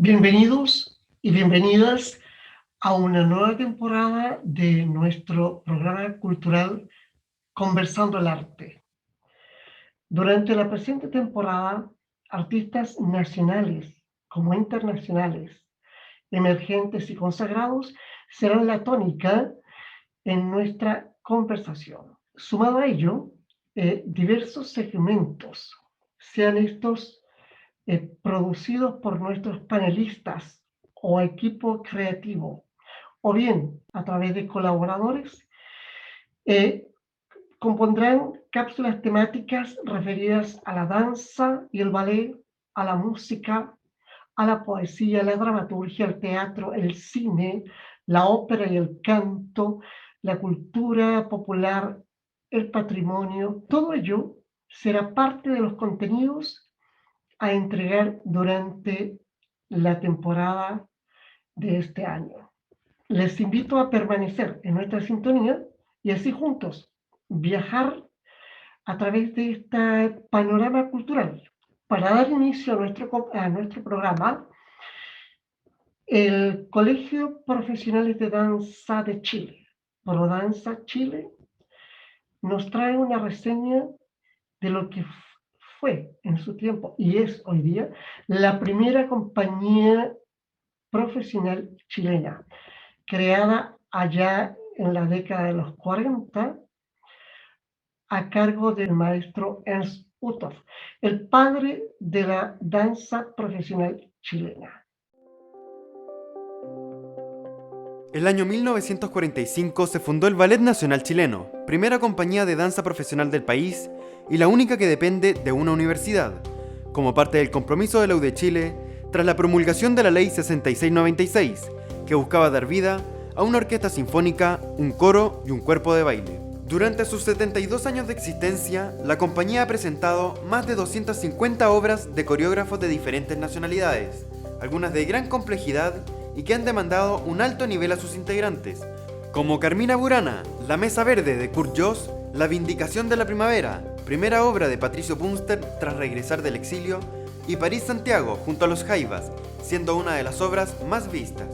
Bienvenidos y bienvenidas a una nueva temporada de nuestro programa cultural Conversando el Arte. Durante la presente temporada, artistas nacionales como internacionales, emergentes y consagrados serán la tónica en nuestra conversación. Sumado a ello, diversos segmentos, sean estos producidos por nuestros panelistas o equipo creativo, o bien a través de colaboradores, eh, compondrán cápsulas temáticas referidas a la danza y el ballet, a la música, a la poesía, la dramaturgia, el teatro, el cine, la ópera y el canto, la cultura popular, el patrimonio. Todo ello será parte de los contenidos a entregar durante la temporada de este año. Les invito a permanecer en nuestra sintonía y así juntos viajar a través de este panorama cultural. Para dar inicio a nuestro programa, el Colegio Profesionales de Danza de Chile, ProDanza Chile, nos trae una reseña de lo que fue en su tiempo y es hoy día la primera compañía profesional chilena, creada allá en la década de los 40 a cargo del maestro Ernst Uthoff, el padre de la danza profesional chilena. El año 1945 se fundó el Ballet Nacional Chileno, primera compañía de danza profesional del país y la única que depende de una universidad, como parte del compromiso de la U de Chile tras la promulgación de la Ley 6696, que buscaba dar vida a una orquesta sinfónica, un coro y un cuerpo de baile. Durante sus 72 años de existencia, la compañía ha presentado más de 250 obras de coreógrafos de diferentes nacionalidades, algunas de gran complejidad y que han demandado un alto nivel a sus integrantes, como Carmina Burana, La Mesa Verde de Kurt Jooss, La Vindicación de la Primavera, primera obra de Patricio Bunster tras regresar del exilio, y París-Santiago junto a los Jaivas, siendo una de las obras más vistas.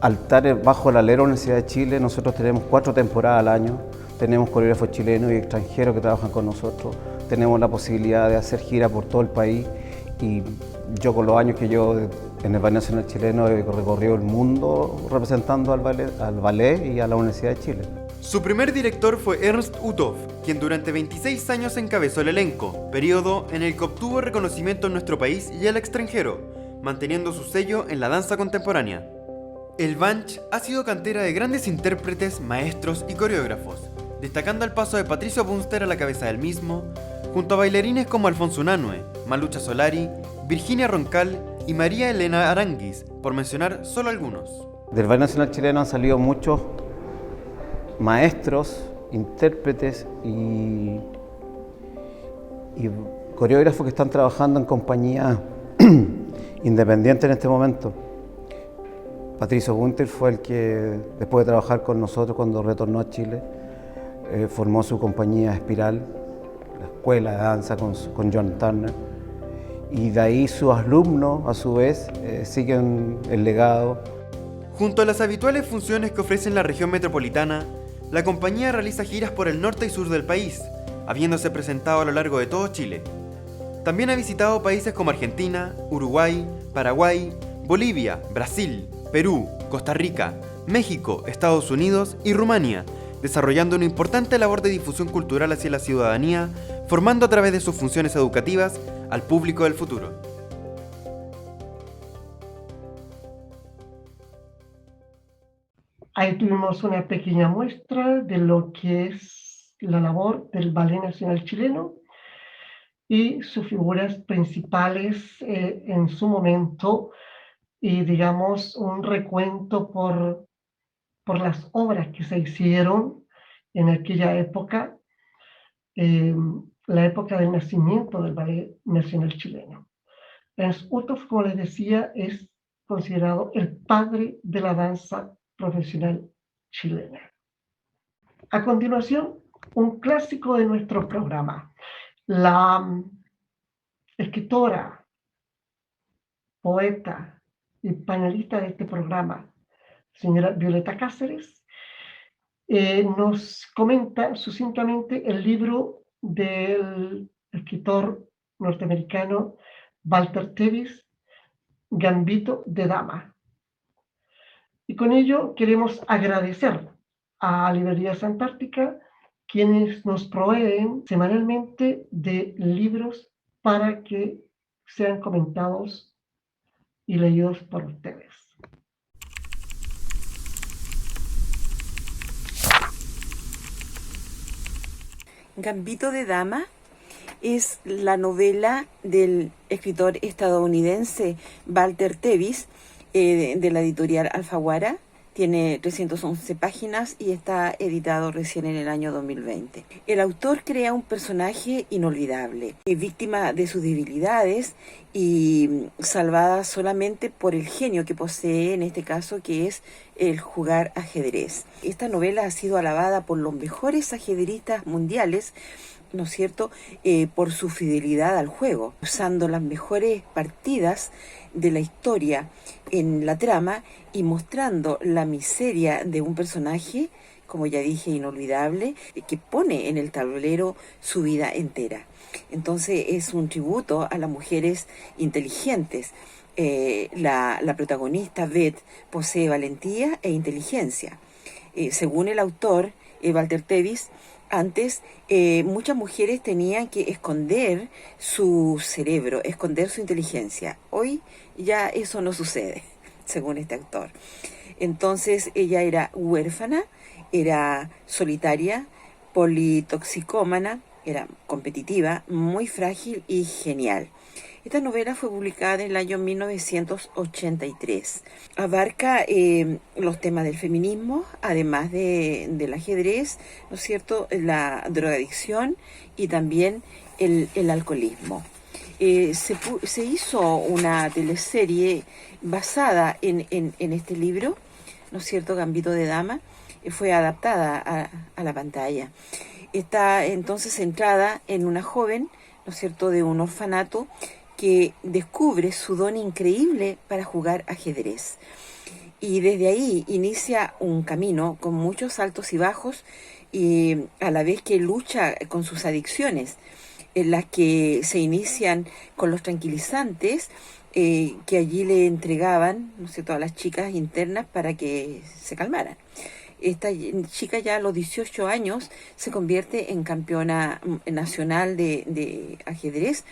Al estar bajo la alera Universidad de Chile, nosotros tenemos 4 temporadas al año, tenemos coreógrafos chilenos y extranjeros que trabajan con nosotros, tenemos la posibilidad de hacer giras por todo el país y yo con los años que yo en el Ballet Nacional Chileno he recorrido el mundo representando al ballet y a la Universidad de Chile. Su primer director fue Ernst Uthoff, quien durante 26 años encabezó el elenco, periodo en el que obtuvo reconocimiento en nuestro país y al extranjero, manteniendo su sello en la danza contemporánea. El Banch ha sido cantera de grandes intérpretes, maestros y coreógrafos, destacando el paso de Patricio Bunster a la cabeza del mismo, junto a bailarines como Alfonso Unanue, Malucha Solari, Virginia Roncal y María Elena Aranguis, por mencionar solo algunos. Del Ballet Nacional Chileno han salido muchos maestros, intérpretes y coreógrafos que están trabajando en compañías independientes en este momento. Patricio Bunter fue el que, después de trabajar con nosotros cuando retornó a Chile, formó su compañía Espiral, la escuela de danza con John Turner, y de ahí sus alumnos, a su vez, siguen el legado. Junto a las habituales funciones que ofrece en la región metropolitana, la compañía realiza giras por el norte y sur del país, habiéndose presentado a lo largo de todo Chile. También ha visitado países como Argentina, Uruguay, Paraguay, Bolivia, Brasil, Perú, Costa Rica, México, Estados Unidos y Rumania, desarrollando una importante labor de difusión cultural hacia la ciudadanía, formando a través de sus funciones educativas al público del futuro. Ahí tuvimos una pequeña muestra de lo que es la labor del Ballet Nacional Chileno y sus figuras principales en su momento y digamos un recuento por las obras que se hicieron en aquella época, eh, la época del nacimiento del Ballet Nacional Chileno. Ernst Uthoff, como les decía, es considerado el padre de la danza profesional chilena. A continuación, un clásico de nuestro programa. La escritora, poeta y panelista de este programa, señora Violeta Cáceres, nos comenta sucintamente el libro del escritor norteamericano Walter Tevis, Gambito de Dama. Y con ello queremos agradecer a Librerías Antártica, quienes nos proveen semanalmente de libros para que sean comentados y leídos por ustedes. Gambito de Dama es la novela del escritor estadounidense Walter Tevis, de la editorial Alfaguara. Tiene 311 páginas y está editado recién en el año 2020. El autor crea un personaje inolvidable, víctima de sus debilidades y salvada solamente por el genio que posee, en este caso, que es el jugar ajedrez. Esta novela ha sido alabada por los mejores ajedristas mundiales, ¿no es cierto?, por su fidelidad al juego, usando las mejores partidas de la historia en la trama y mostrando la miseria de un personaje, como ya dije, inolvidable, que pone en el tablero su vida entera. Entonces es un tributo a las mujeres inteligentes. La protagonista, Beth, posee valentía e inteligencia. Según el autor, Walter Tevis, antes muchas mujeres tenían que esconder su cerebro, esconder su inteligencia. Hoy ya eso no sucede, según este autor. Entonces ella era huérfana, era solitaria, politoxicómana, era competitiva, muy frágil y genial. Esta novela fue publicada en el año 1983. Abarca los temas del feminismo, además del ajedrez, ¿no es cierto?, la drogadicción y también el alcoholismo. Se hizo una teleserie basada en este libro, ¿no es cierto?, Gambito de Dama, fue adaptada a la pantalla. Está entonces centrada en una joven, ¿no es cierto?, de un orfanato, que descubre su don increíble para jugar ajedrez. Y desde ahí inicia un camino con muchos altos y bajos, y a la vez que lucha con sus adicciones, en las que se inician con los tranquilizantes que allí le entregaban, ¿no es cierto?, a las chicas internas para que se calmaran. Esta chica ya a los 18 años se convierte en campeona nacional de ajedrez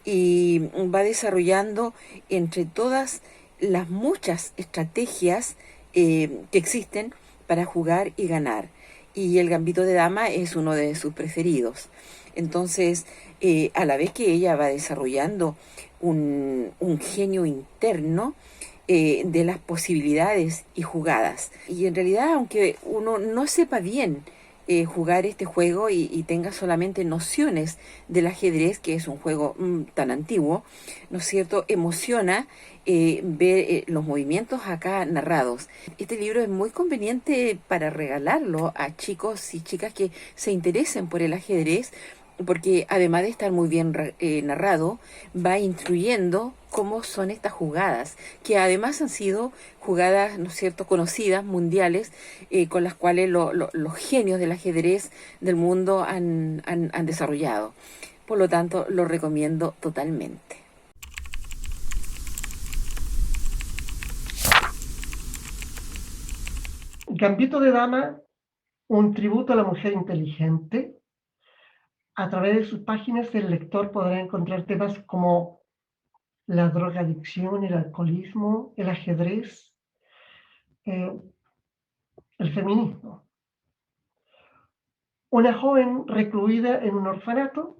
y va desarrollando entre todas las muchas estrategias que existen para jugar y ganar. Y el Gambito de Dama es uno de sus preferidos. Entonces, a la vez que ella va desarrollando un genio interno de las posibilidades y jugadas. Y en realidad, aunque uno no sepa bien jugar este juego y tenga solamente nociones del ajedrez, que es un juego tan antiguo, ¿no es cierto?, emociona ver los movimientos acá narrados. Este libro es muy conveniente para regalarlo a chicos y chicas que se interesen por el ajedrez, porque además de estar muy bien narrado, va instruyendo cómo son estas jugadas, que además han sido jugadas, ¿no es cierto?, conocidas, mundiales, con las cuales los genios del ajedrez del mundo han desarrollado. Por lo tanto, lo recomiendo totalmente. Gambito de Dama, un tributo a la mujer inteligente. A través de sus páginas el lector podrá encontrar temas como la drogadicción, el alcoholismo, el ajedrez, el feminismo. Una joven recluida en un orfanato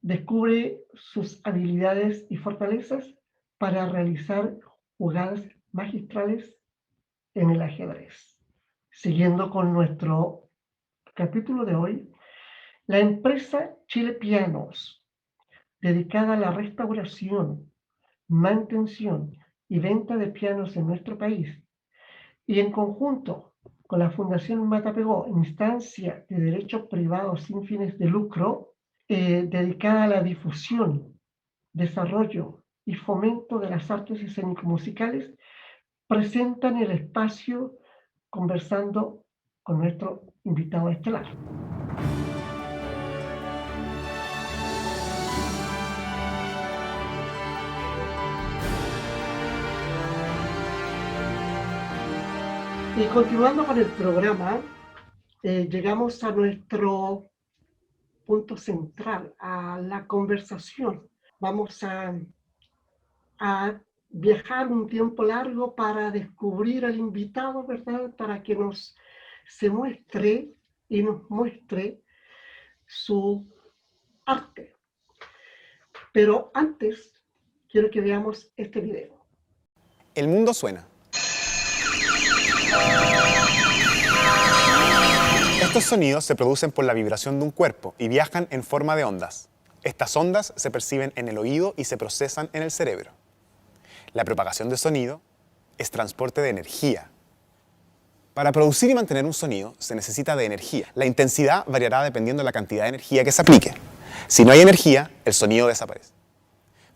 descubre sus habilidades y fortalezas para realizar jugadas magistrales en el ajedrez. Siguiendo con nuestro capítulo de hoy, la empresa Chile Pianos, dedicada a la restauración, mantención y venta de pianos en nuestro país, y en conjunto con la Fundación Matapegó, instancia de derecho privado sin fines de lucro, dedicada a la difusión, desarrollo y Fomento de las Artes Escénico-Musicales presentan el espacio conversando con nuestro invitado estelar. Y continuando con el programa, llegamos a nuestro punto central, a la conversación. Vamos a viajar un tiempo largo para descubrir al invitado, ¿verdad? Para que se muestre y nos muestre su arte. Pero antes, quiero que veamos este video. El mundo suena. Estos sonidos se producen por la vibración de un cuerpo y viajan en forma de ondas. Estas ondas se perciben en el oído y se procesan en el cerebro. La propagación de sonido es transporte de energía. Para producir y mantener un sonido se necesita de energía. La intensidad variará dependiendo de la cantidad de energía que se aplique. Si no hay energía, el sonido desaparece.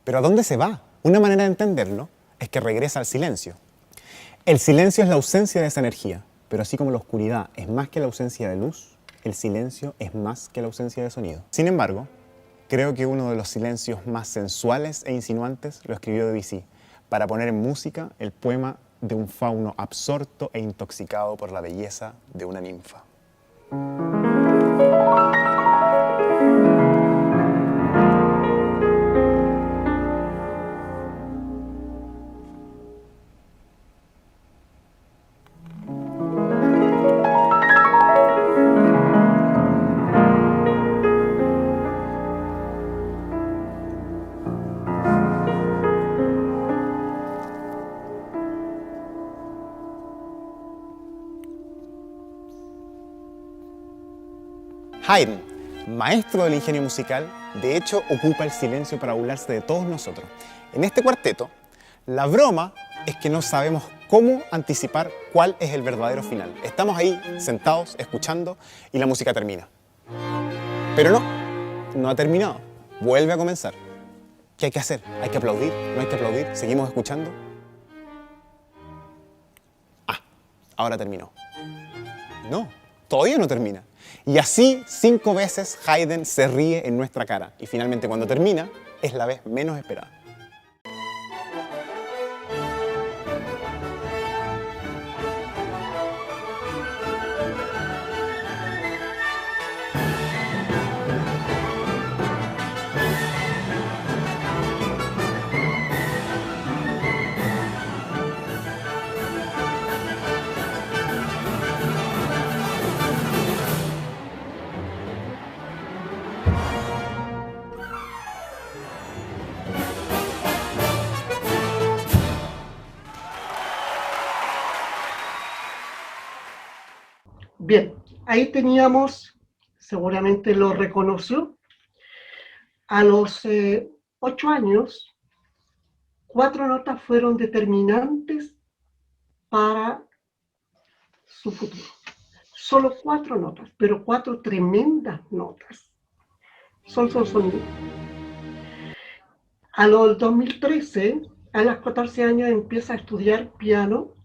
¿Pero a dónde se va? Una manera de entenderlo es que regresa al silencio. El silencio es la ausencia de esa energía, pero así como la oscuridad es más que la ausencia de luz, el silencio es más que la ausencia de sonido. Sin embargo, creo que uno de los silencios más sensuales e insinuantes lo escribió Debussy para poner en música el poema de un fauno absorto e intoxicado por la belleza de una ninfa. Haydn, maestro del ingenio musical, de hecho ocupa el silencio para burlarse de todos nosotros. En este cuarteto, la broma es que no sabemos cómo anticipar cuál es el verdadero final. Estamos ahí sentados, escuchando, y la música termina. Pero no ha terminado. Vuelve a comenzar. ¿Qué hay que hacer? ¿Hay que aplaudir? ¿No hay que aplaudir? ¿Seguimos escuchando? Ahora terminó. No, todavía no termina. Y así 5 veces Haydn se ríe en nuestra cara. Y finalmente cuando termina, es la vez menos esperada. Bien, ahí teníamos, seguramente lo reconoció, a los 8 años, 4 notas fueron determinantes para su futuro. Solo 4 notas, pero 4 tremendas notas. Sol, sol, sonido. A los 2013, a los 14 años, empieza a estudiar piano,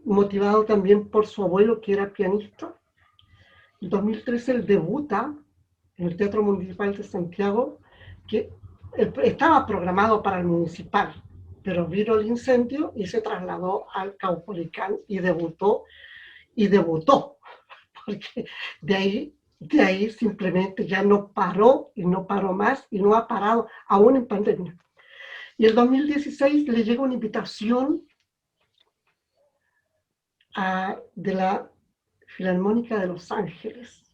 motivado también por su abuelo, que era pianista. En 2013 él debuta en el Teatro Municipal de Santiago, que estaba programado para el Municipal, pero vino el incendio y se trasladó al Caupolicán y debutó, porque de ahí simplemente ya no paró y no paró más y no ha parado, aún en pandemia. Y el 2016 le llega una invitación de la Filarmónica de Los Ángeles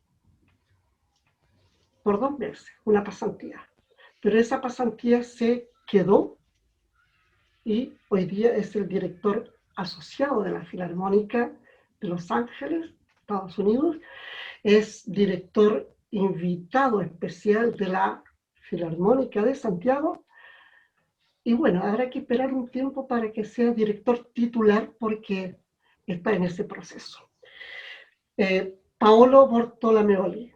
por 2 meses, una pasantía. Pero esa pasantía se quedó y hoy día es el director asociado de la Filarmónica de Los Ángeles, Estados Unidos. Es director invitado especial de la Filarmónica de Santiago. Y bueno, habrá que esperar un tiempo para que sea director titular porque está en ese proceso. Paolo Bortolomeoli,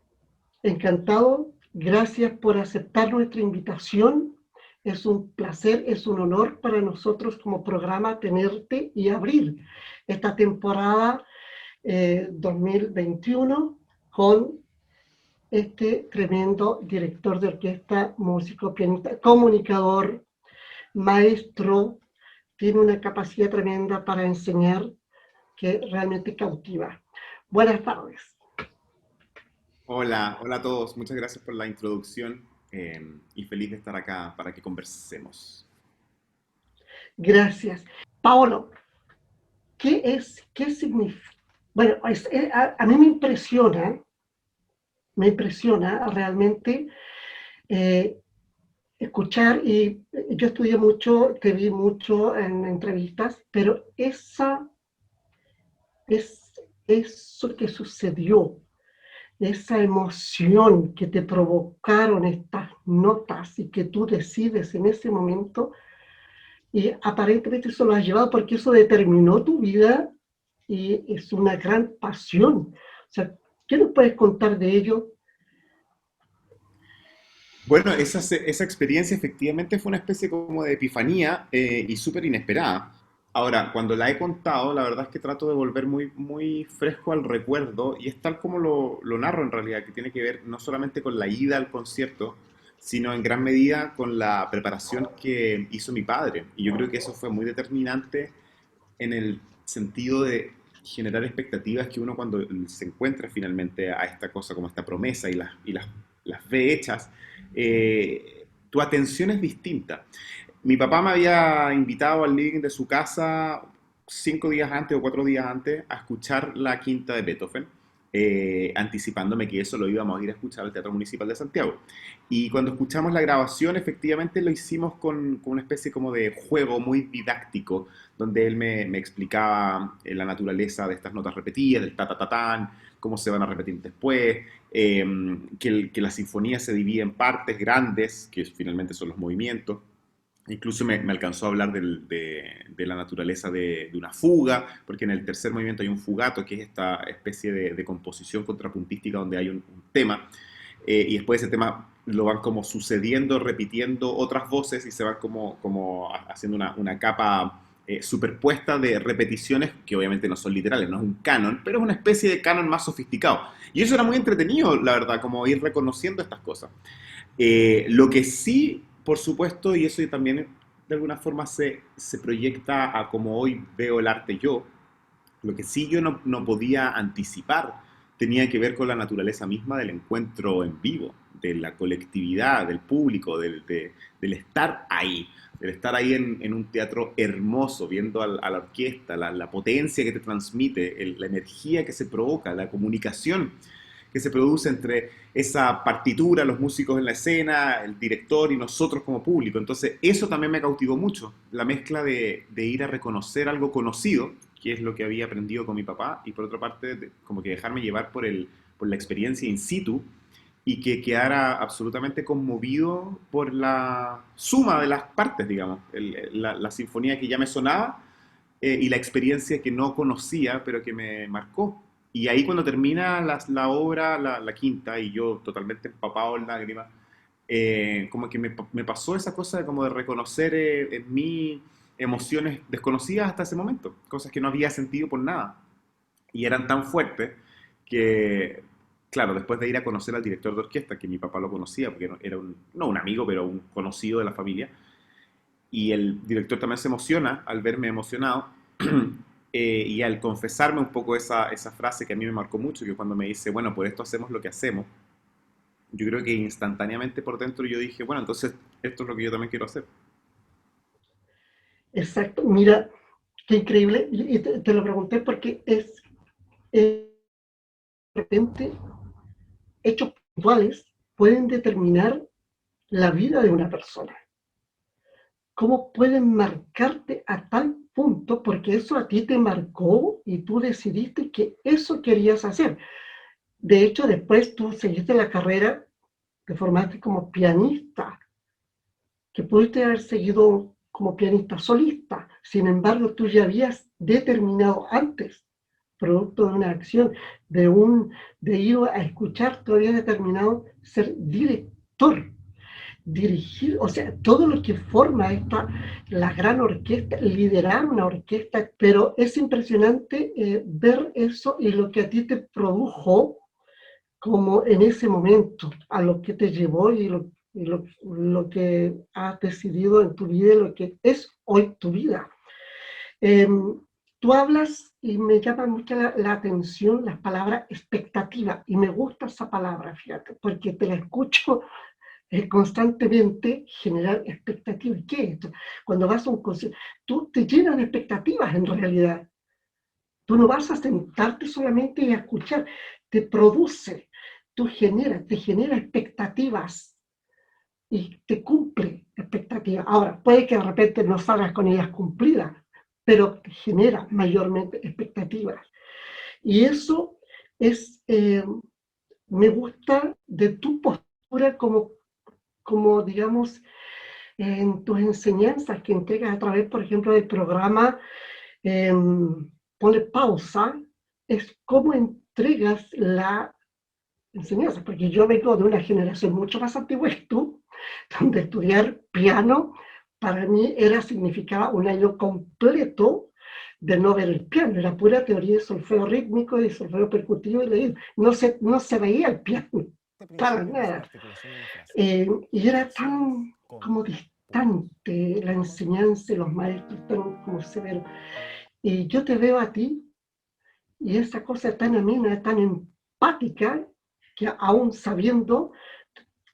encantado Gracias por aceptar nuestra invitación. Es un placer, es un honor para nosotros como programa tenerte y abrir esta temporada 2021 con este tremendo director de orquesta, músico, pianista, comunicador, maestro. Tiene una capacidad tremenda para enseñar que realmente cautiva. Buenas tardes. Hola, hola a todos. Muchas gracias por la introducción y feliz de estar acá para que conversemos. Gracias. Paolo, ¿qué significa? Bueno, a mí me impresiona realmente escuchar, y yo estudié mucho, te vi mucho en entrevistas, pero eso que sucedió, esa emoción que te provocaron estas notas y que tú decides en ese momento, y aparentemente eso lo has llevado porque eso determinó tu vida y es una gran pasión. O sea, ¿qué nos puedes contar de ello? Bueno, esa experiencia efectivamente fue una especie como de epifanía y súper inesperada. Ahora, cuando la he contado, la verdad es que trato de volver muy, muy fresco al recuerdo y es tal como lo narro en realidad, que tiene que ver no solamente con la ida al concierto, sino en gran medida con la preparación que hizo mi padre. Y yo creo que eso fue muy determinante en el sentido de generar expectativas que uno cuando se encuentra finalmente a esta cosa como esta promesa las ve hechas, tu atención es distinta. Mi papá me había invitado al living de su casa 5 días antes o 4 días antes a escuchar la quinta de Beethoven, anticipándome que eso lo íbamos a ir a escuchar al Teatro Municipal de Santiago. Y cuando escuchamos la grabación, efectivamente lo hicimos con una especie como de juego muy didáctico, donde él me explicaba la naturaleza de estas notas repetidas, del ta ta ta tan, cómo se van a repetir después, que la sinfonía se divide en partes grandes, que finalmente son los movimientos. Incluso me alcanzó a hablar de la naturaleza de una fuga, porque en el tercer movimiento hay un fugato, que es esta especie de composición contrapuntística donde hay un tema, y después ese tema lo van como sucediendo, repitiendo otras voces y se van como haciendo una capa superpuesta de repeticiones que obviamente no son literales, no es un canon, pero es una especie de canon más sofisticado. Y eso era muy entretenido, la verdad, como ir reconociendo estas cosas. Lo que sí, por supuesto, y eso también de alguna forma se proyecta a como hoy veo el arte yo, lo que sí yo no podía anticipar tenía que ver con la naturaleza misma del encuentro en vivo, de la colectividad, del público, del estar ahí en un teatro hermoso, viendo a la orquesta, la potencia que te transmite, la energía que se provoca, la comunicación que se produce entre esa partitura, los músicos en la escena, el director y nosotros como público. Entonces, eso también me cautivó mucho, la mezcla de ir a reconocer algo conocido, que es lo que había aprendido con mi papá, y por otra parte, como que dejarme llevar por la experiencia in situ y que quedara absolutamente conmovido por la suma de las partes, digamos, la sinfonía que ya me sonaba y la experiencia que no conocía, pero que me marcó. Y ahí cuando termina la obra, la quinta, y yo totalmente empapado en lágrimas, como que me pasó esa cosa de como de reconocer en mí emociones desconocidas hasta ese momento, cosas que no había sentido por nada. Y eran tan fuertes que, claro, después de ir a conocer al director de orquesta, que mi papá lo conocía, porque era no un amigo, pero un conocido de la familia, y el director también se emociona al verme emocionado, y al confesarme un poco esa frase que a mí me marcó mucho, que cuando me dice, bueno, por esto hacemos lo que hacemos, yo creo que instantáneamente por dentro yo dije, bueno, entonces esto es lo que yo también quiero hacer. Exacto, mira, qué increíble. Y te lo pregunté porque de repente, hechos puntuales pueden determinar la vida de una persona. ¿Cómo pueden marcarte a tal punto? Porque eso a ti te marcó y tú decidiste que eso querías hacer. De hecho, después tú seguiste la carrera, te formaste como pianista, que pudiste haber seguido como pianista solista. Sin embargo, tú ya habías determinado antes producto de una acción, de ir a escuchar, tú habías determinado ser director, dirigir, o sea, todo lo que forma la gran orquesta, liderar una orquesta, pero es impresionante ver eso y lo que a ti te produjo como en ese momento, a lo que te llevó lo que has decidido en tu vida y lo que es hoy tu vida. Eh, Tú hablas y me llama mucho la atención las palabras expectativa, y me gusta esa palabra, fíjate, porque te la escucho constantemente generar expectativas. ¿Qué es esto? Cuando vas a un concierto, tú te llenas de expectativas en realidad. Tú no vas a sentarte solamente y a escuchar, te produce, te genera expectativas y te cumple expectativas. Ahora, puede que de repente no salgas con ellas cumplidas, pero te genera mayormente expectativas. Y eso es, me gusta de tu postura como digamos, en tus enseñanzas que entregas a través, por ejemplo, del programa eh, Ponle Pausa, es cómo entregas la enseñanza, porque yo vengo de una generación mucho más antigua que tú, donde estudiar piano para mí significaba un año completo de no ver el piano, era pura teoría de solfeo rítmico y solfeo percutivo y leído. No se veía el piano, para nada. Y era tan como distante la enseñanza y los maestros tan como severos. Y yo te veo a ti y esa cosa tan amena, tan empática, que aún sabiendo,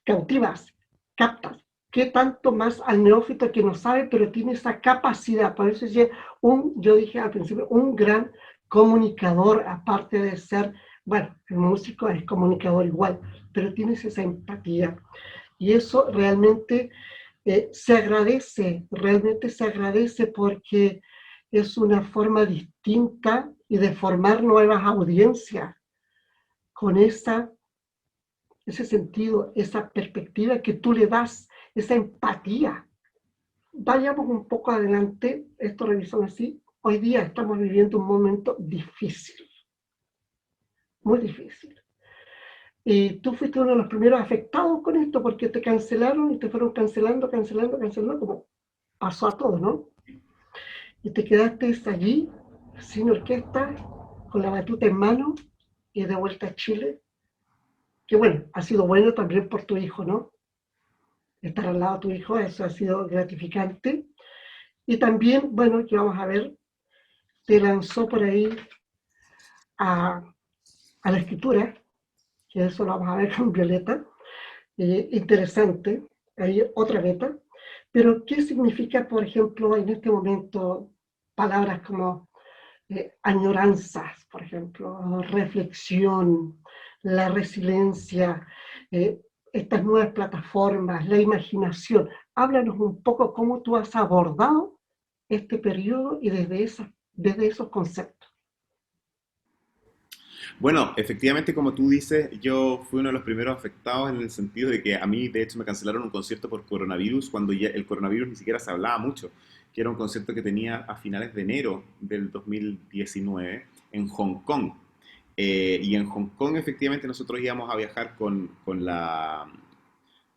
cautivas, captas. ¿Qué tanto más al neófito que no sabe, pero tiene esa capacidad? Por eso yo dije al principio, un gran comunicador, aparte de ser, bueno, el músico es comunicador igual, pero tienes esa empatía. Y eso realmente realmente se agradece porque es una forma distinta y de formar nuevas audiencias con ese sentido, esa perspectiva que tú le das, esa empatía. Vayamos un poco adelante, esto revisamos así. Hoy día estamos viviendo un momento difícil, muy difícil. Y tú fuiste uno de los primeros afectados con esto porque te cancelaron y te fueron cancelando, como pasó a todos, ¿no? Y te quedaste allí, sin orquesta, con la batuta en mano y de vuelta a Chile. Que bueno, ha sido bueno también por tu hijo, ¿no? Estar al lado de tu hijo, eso ha sido gratificante. Y también, bueno, que vamos a ver, te lanzó por ahí a, a la escritura, que eso lo vamos a ver con Violeta. Interesante, hay otra beta. Pero, ¿qué significa, por ejemplo, en este momento, palabras como añoranzas, por ejemplo, reflexión, la resiliencia, estas nuevas plataformas, la imaginación? Háblanos un poco cómo tú has abordado este periodo y desde esos conceptos. Bueno, efectivamente, como tú dices, yo fui uno de los primeros afectados en el sentido de que a mí, de hecho, me cancelaron un concierto por coronavirus cuando ya el coronavirus ni siquiera se hablaba mucho, que era un concierto que tenía a finales de enero del 2019 en Hong Kong. Y en Hong Kong, efectivamente, nosotros íbamos a viajar con la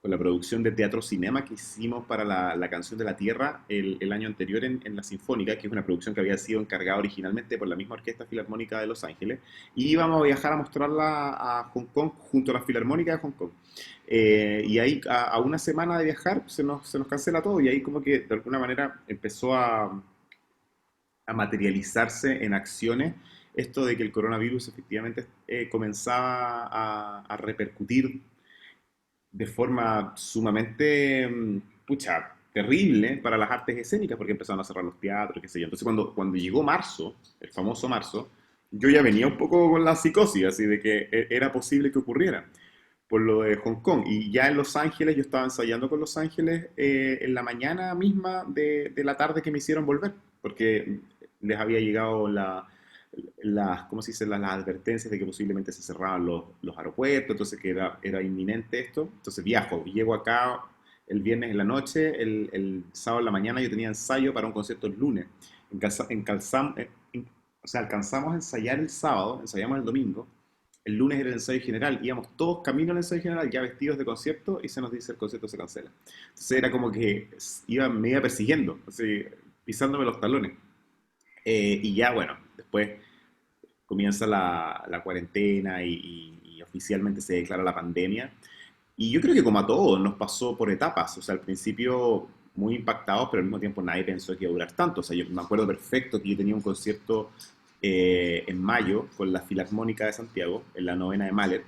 producción de Teatro Cinema que hicimos para la Canción de la Tierra el año anterior en la Sinfónica, que es una producción que había sido encargada originalmente por la misma Orquesta Filarmónica de Los Ángeles, y íbamos a viajar a mostrarla a Hong Kong junto a la Filarmónica de Hong Kong. Y ahí a una semana de viajar se nos cancela todo y ahí como que de alguna manera empezó a materializarse en acciones esto de que el coronavirus efectivamente comenzaba a repercutir de forma sumamente, pucha, terrible para las artes escénicas, porque empezaron a cerrar los teatros, qué sé yo. Entonces, cuando llegó marzo, el famoso marzo, yo ya venía un poco con la psicosis, así de que era posible que ocurriera, por lo de Hong Kong. Y ya en Los Ángeles, yo estaba ensayando con Los Ángeles en la mañana misma de la tarde que me hicieron volver, porque les había llegado ¿cómo se dice? Las advertencias de que posiblemente se cerraban los aeropuertos, entonces que era inminente esto. Entonces viajo, llego acá el viernes en la noche, el sábado en la mañana yo tenía ensayo para un concierto el lunes en O sea, alcanzamos a ensayar el sábado, ensayamos el domingo, el lunes era el ensayo general, íbamos todos camino al ensayo general, ya vestidos de concierto, y se nos dice el concierto se cancela. Entonces era como que me iba persiguiendo, así, pisándome los talones. Y ya, bueno, después comienza la cuarentena y oficialmente se declara la pandemia. Y yo creo que como a todos nos pasó por etapas, o sea, al principio muy impactados, pero al mismo tiempo nadie pensó que iba a durar tanto. O sea, yo me acuerdo perfecto que yo tenía un concierto en mayo con la Filarmónica de Santiago, en la novena de Mahler,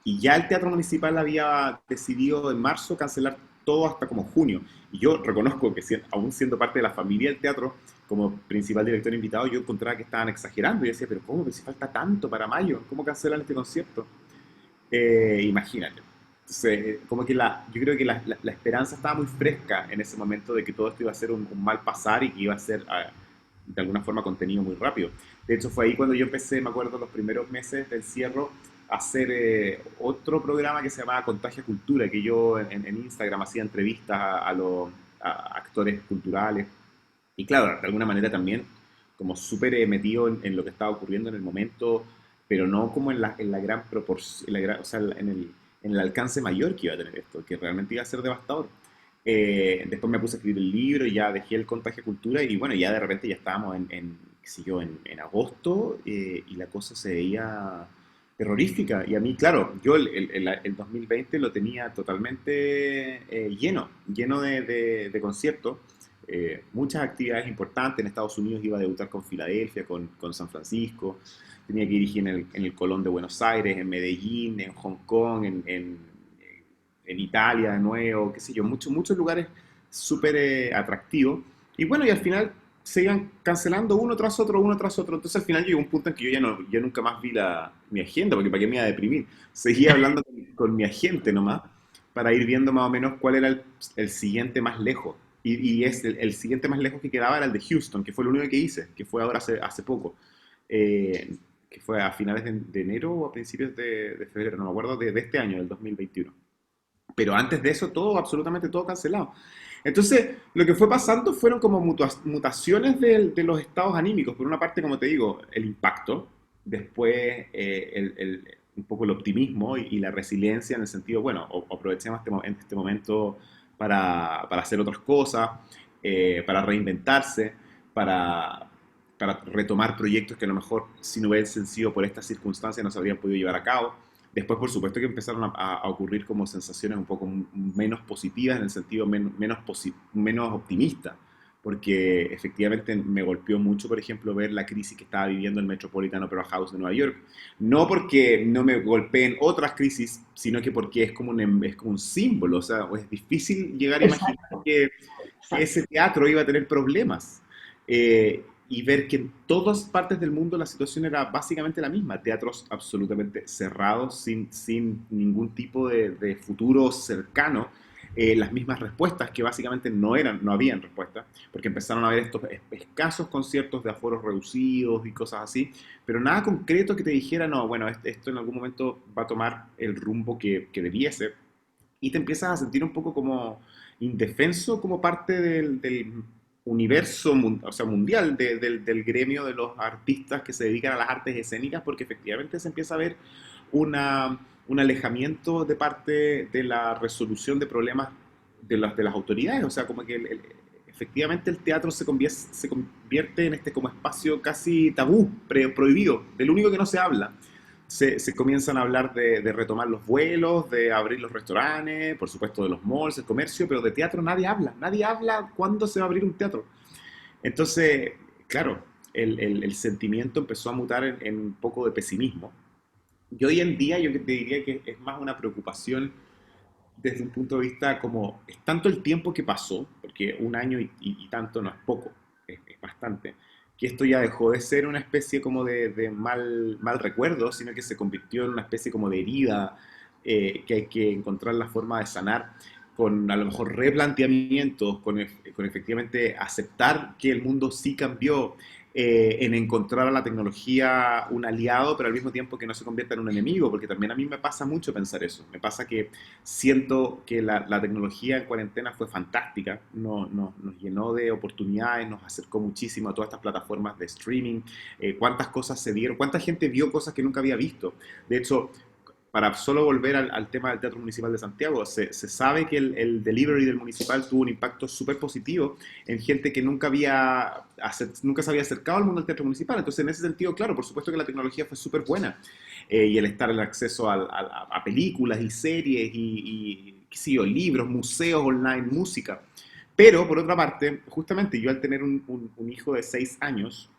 y ya el Teatro Municipal había decidido en marzo cancelar todo hasta como junio. Y yo reconozco que aún siendo parte de la familia del teatro, como principal director invitado, yo encontraba que estaban exagerando. Y decía, pero ¿cómo? Pero si falta tanto para mayo, ¿cómo cancelan este concierto? Imagínate. Entonces, como que yo creo que la esperanza estaba muy fresca en ese momento de que todo esto iba a ser un mal pasar y que iba a ser de alguna forma contenido muy rápido. De hecho, fue ahí cuando yo empecé, me acuerdo, los primeros meses del encierro, a hacer otro programa que se llamaba Contagia Cultura, que yo en Instagram hacía entrevistas a los actores culturales. Y claro, de alguna manera también como súper metido en lo que estaba ocurriendo en el momento, pero no como en la gran proporción, o sea, en el alcance mayor que iba a tener esto, que realmente iba a ser devastador. Después me puse a escribir el libro y ya dejé el Contagio Cultura y bueno, ya de repente ya estábamos qué sé yo, en agosto, y la cosa se veía terrorífica. Y a mí, claro, yo el 2020 lo tenía totalmente lleno de conciertos, muchas actividades importantes. En Estados Unidos iba a debutar con Filadelfia, con San Francisco, tenía que dirigir en el Colón de Buenos Aires, en Medellín, en Hong Kong, en Italia de nuevo, qué sé yo, muchos lugares súper atractivos. Y bueno, y al final se iban cancelando uno tras otro, uno tras otro. Entonces al final llegó un punto en que yo ya nunca más vi mi agenda, porque para qué me iba a deprimir. Seguía hablando con mi agente nomás, para ir viendo más o menos cuál era el siguiente más lejos. El siguiente más lejos que quedaba era el de Houston, que fue lo único que hice, que fue ahora hace poco. Que fue a finales de enero o a principios de febrero, no me acuerdo, de este año, del 2021. Pero antes de eso, todo, absolutamente todo cancelado. Entonces, lo que fue pasando fueron como mutaciones de los estados anímicos. Por una parte, como te digo, el impacto, después un poco el optimismo y la resiliencia en el sentido, bueno, aprovechemos este momento para hacer otras cosas, para reinventarse, para, para retomar proyectos que a lo mejor si no hubiesen sido por estas circunstancias no se habrían podido llevar a cabo. Después, por supuesto, que empezaron a ocurrir como sensaciones un poco menos positivas, en el sentido menos optimista, porque efectivamente me golpeó mucho, por ejemplo, ver la crisis que estaba viviendo el Metropolitan Opera House de Nueva York. No porque no me golpeen otras crisis, sino que porque es como un símbolo. O sea, es difícil llegar a imaginar Exacto, que exacto. ese teatro iba a tener problemas. Y ver que en todas partes del mundo la situación era básicamente la misma, teatros absolutamente cerrados, sin ningún tipo de futuro cercano, las mismas respuestas que básicamente no habían respuestas, porque empezaron a haber estos escasos conciertos de aforos reducidos y cosas así, pero nada concreto que te dijera, no, bueno, esto en algún momento va a tomar el rumbo que debiese, y te empiezas a sentir un poco como indefenso como parte del universo, o sea, mundial, del gremio de los artistas que se dedican a las artes escénicas, porque efectivamente se empieza a ver un alejamiento de parte de la resolución de problemas de las autoridades. O sea, como que efectivamente el teatro se convierte en este como espacio casi tabú, prohibido, del único que no se habla. Se comienzan a hablar de retomar los vuelos, de abrir los restaurantes, por supuesto de los malls, el comercio, pero de teatro nadie habla cuándo se va a abrir un teatro. Entonces, claro, el sentimiento empezó a mutar en un poco de pesimismo. Y hoy en día yo te diría que es más una preocupación desde un punto de vista como es tanto el tiempo que pasó, porque un año y tanto no es poco, es bastante, que esto ya dejó de ser una especie como de mal recuerdo, sino que se convirtió en una especie como de herida, que hay que encontrar la forma de sanar con a lo mejor replanteamientos, con efectivamente aceptar que el mundo sí cambió, en encontrar a la tecnología un aliado, pero al mismo tiempo que no se convierta en un enemigo, porque también a mí me pasa mucho pensar eso. Me pasa que siento que la tecnología en cuarentena fue fantástica, nos llenó de oportunidades, nos acercó muchísimo a todas estas plataformas de streaming, cuántas cosas se dieron, cuánta gente vio cosas que nunca había visto. De hecho, para solo volver al tema del Teatro Municipal de Santiago, se sabe que el delivery del municipal tuvo un impacto súper positivo en gente que nunca se había acercado al mundo del teatro municipal. Entonces, en ese sentido, claro, por supuesto que la tecnología fue súper buena. Y el acceso a películas y series qué sé yo, libros, museos online, música. Pero, por otra parte, justamente yo al tener un hijo de 6 años,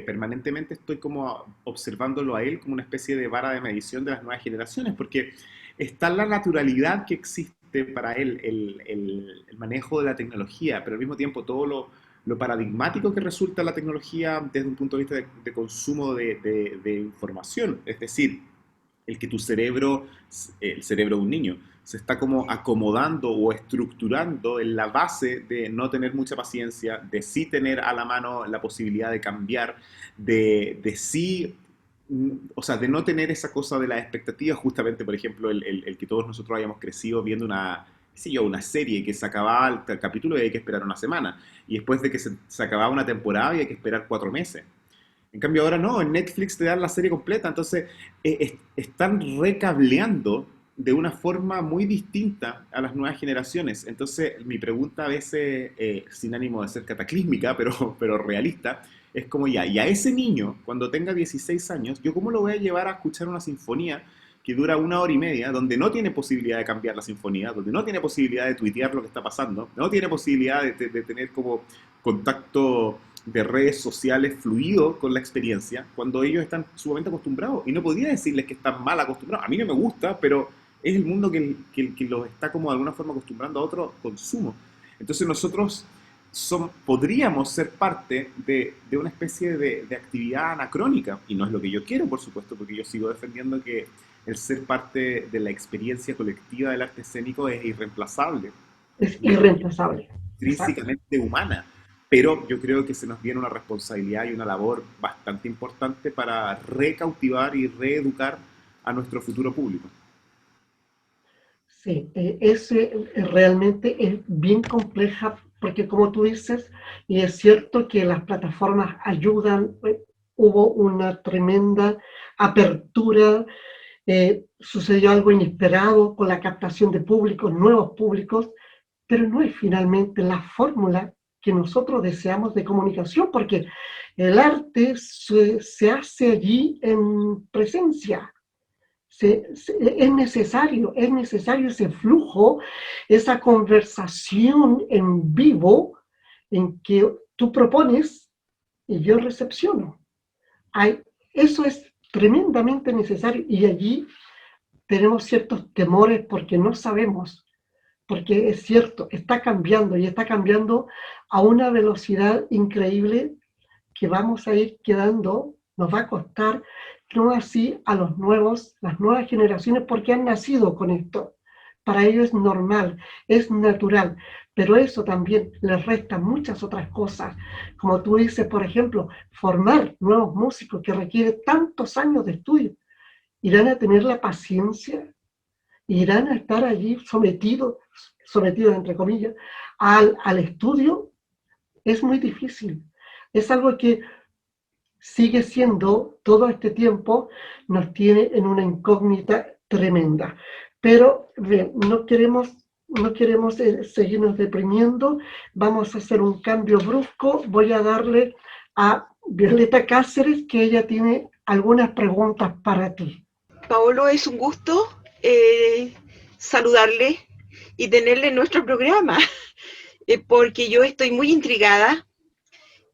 permanentemente estoy como observándolo a él como una especie de vara de medición de las nuevas generaciones, porque está la naturalidad que existe para él, el manejo de la tecnología, pero al mismo tiempo todo lo paradigmático que resulta la tecnología desde un punto de vista de consumo de información. Es decir, el que tu cerebro, el cerebro de un niño, se está como acomodando o estructurando en la base de no tener mucha paciencia, de sí tener a la mano la posibilidad de cambiar, de sí, o sea, de no tener esa cosa de la expectativa, justamente, por ejemplo, el que todos nosotros hayamos crecido viendo qué sé yo, una serie que se acababa el capítulo y hay que esperar una semana, y después de que se acababa una temporada y hay que esperar 4 meses. En cambio ahora no, en Netflix te dan la serie completa, entonces están recableando de una forma muy distinta a las nuevas generaciones. Entonces mi pregunta a veces, sin ánimo de ser cataclísmica, pero realista, es como ya, y a ese niño, cuando tenga 16 años, ¿yo cómo lo voy a llevar a escuchar una sinfonía que dura 1 hora y media, donde no tiene posibilidad de cambiar la sinfonía, donde no tiene posibilidad de tuitear lo que está pasando, no tiene posibilidad de tener como contacto de redes sociales fluido con la experiencia, cuando ellos están sumamente acostumbrados? Y no podría decirles que están mal acostumbrados. A mí no me gusta, pero es el mundo que los está como de alguna forma acostumbrando a otro consumo. Entonces nosotros podríamos ser parte de una especie de actividad anacrónica, y no es lo que yo quiero, por supuesto, porque yo sigo defendiendo que el ser parte de la experiencia colectiva del arte escénico es irreemplazable, Es irreemplazable. Exacto. intrínsecamente humana, pero yo creo que se nos viene una responsabilidad y una labor bastante importante para recautivar y reeducar a nuestro futuro público. Sí, realmente es bien compleja porque como tú dices, y es cierto que las plataformas ayudan, hubo una tremenda apertura, sucedió algo inesperado con la captación de públicos, nuevos públicos, pero no es finalmente la fórmula que nosotros deseamos de comunicación, porque el arte se hace allí en presencia. Es necesario ese flujo, esa conversación en vivo en que tú propones y yo recepciono. Eso es tremendamente necesario y allí tenemos ciertos temores porque no sabemos, porque es cierto, está cambiando y está cambiando a una velocidad increíble que vamos a ir quedando, nos va a costar, no así a las nuevas generaciones, porque han nacido con esto. Para ellos es normal, es natural, pero eso también les resta muchas otras cosas. Como tú dices, por ejemplo, formar nuevos músicos que requiere tantos años de estudio. ¿Irán a tener la paciencia? ¿Irán a estar allí sometidos entre comillas, al estudio? Es muy difícil. Es algo que sigue siendo, todo este tiempo, nos tiene en una incógnita tremenda. Pero bien, no queremos seguirnos deprimiendo, vamos a hacer un cambio brusco. Voy a darle a Violeta Cáceres, que ella tiene algunas preguntas para ti. Paolo, es un gusto saludarle y tenerle en nuestro programa, porque yo estoy muy intrigada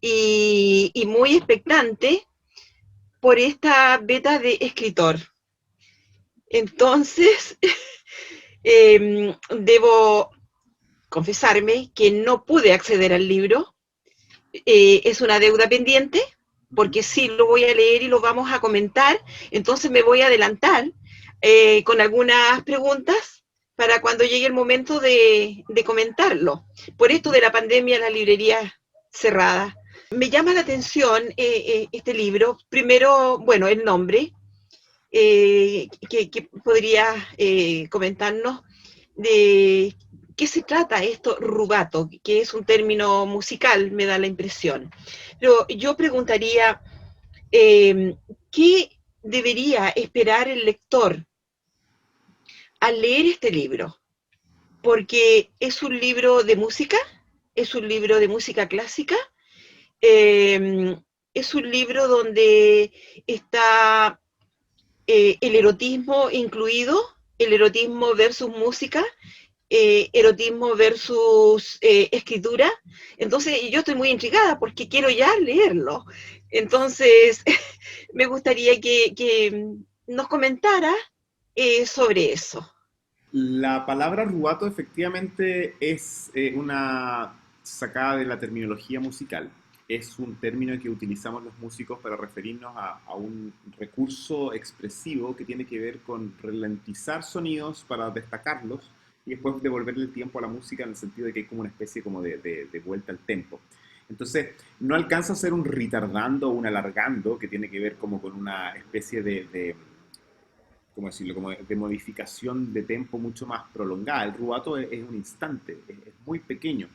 y muy expectante por esta beta de escritor. Entonces, debo confesarme que no pude acceder al libro. Es una deuda pendiente, porque sí lo voy a leer y lo vamos a comentar. Entonces me voy a adelantar con algunas preguntas para cuando llegue el momento de comentarlo. Por esto de la pandemia, las librerías cerradas. me llama la atención este libro. Primero, bueno, el nombre, que podría comentarnos de qué se trata esto, rubato, que es un término musical, me da la impresión. Pero yo preguntaría, ¿qué debería esperar el lector al leer este libro? Porque es un libro de música, es un libro de música clásica, eh, es un libro donde está el erotismo incluido, el erotismo versus música, erotismo versus escritura. Entonces yo estoy muy intrigada porque quiero ya leerlo. Entonces me gustaría que nos comentara sobre eso. La palabra rubato efectivamente es una sacada de la terminología musical. Es un término que utilizamos los músicos para referirnos a un recurso expresivo que tiene que ver con ralentizar sonidos para destacarlos y después devolverle el tiempo a la música en el sentido de que hay como una especie como de vuelta al tempo. Entonces, no alcanza a ser un retardando o un alargando que tiene que ver como con una especie de ¿cómo decirlo? Como de modificación de tempo mucho más prolongada. El rubato es un instante, es muy pequeño.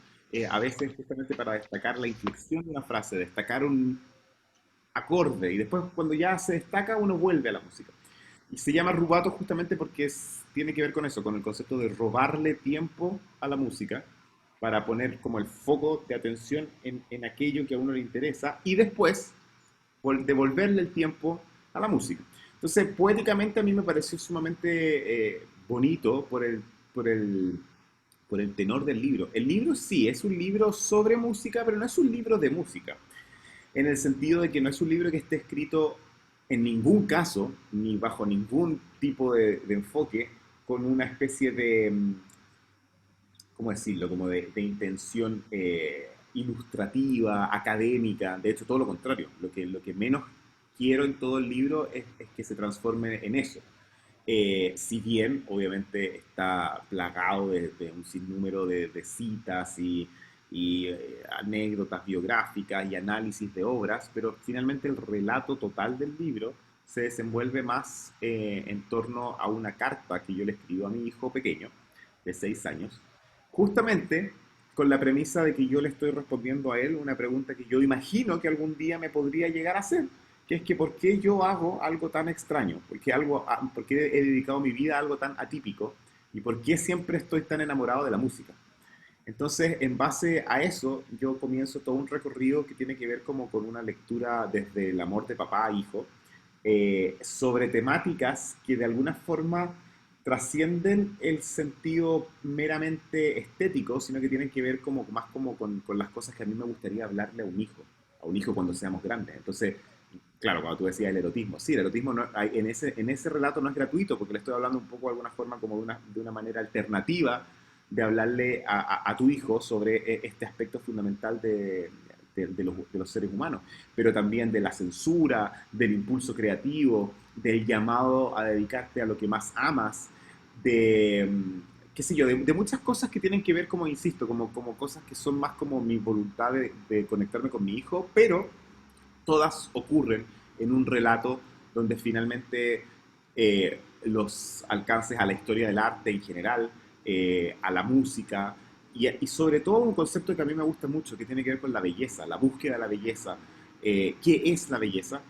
A veces justamente para destacar la inflexión de una frase, destacar un acorde, y después cuando ya se destaca uno vuelve a la música. Y se llama rubato justamente porque tiene que ver con eso, con el concepto de robarle tiempo a la música para poner como el foco de atención en aquello que a uno le interesa y después devolverle el tiempo a la música. Entonces, poéticamente a mí me pareció sumamente bonito por el tenor del libro. El libro sí, es un libro sobre música, pero no es un libro de música, en el sentido de que no es un libro que esté escrito en ningún caso, ni bajo ningún tipo de enfoque, con una especie de, ¿cómo decirlo?, como de intención ilustrativa, académica. De hecho, todo lo contrario. Lo que menos quiero en todo el libro es que se transforme en eso. Si bien, obviamente, está plagado de un sinnúmero de citas y anécdotas biográficas y análisis de obras, pero finalmente el relato total del libro se desenvuelve más en torno a una carta que yo le escribo a mi hijo pequeño, de 6 años, justamente con la premisa de que yo le estoy respondiendo a él una pregunta que yo imagino que algún día me podría llegar a hacer, que es que ¿por qué yo hago algo tan extraño? ¿Por qué he dedicado mi vida a algo tan atípico? ¿Y por qué siempre estoy tan enamorado de la música? Entonces, en base a eso, yo comienzo todo un recorrido que tiene que ver como con una lectura desde el amor de papá a hijo, sobre temáticas que de alguna forma trascienden el sentido meramente estético, sino que tienen que ver como, más como con las cosas que a mí me gustaría hablarle a un hijo cuando seamos grandes. Entonces, claro, cuando tú decías el erotismo, sí, el erotismo no, en ese relato no es gratuito, porque le estoy hablando un poco de alguna forma como de una manera alternativa de hablarle a tu hijo sobre este aspecto fundamental de los seres humanos, pero también de la censura, del impulso creativo, del llamado a dedicarte a lo que más amas, qué sé yo, de muchas cosas que tienen que ver, como insisto, como cosas que son más como mi voluntad de conectarme con mi hijo, pero todas ocurren en un relato donde finalmente los alcances a la historia del arte en general, a la música y sobre todo un concepto que a mí me gusta mucho, que tiene que ver con la belleza, la búsqueda de la belleza. ¿Qué es la belleza?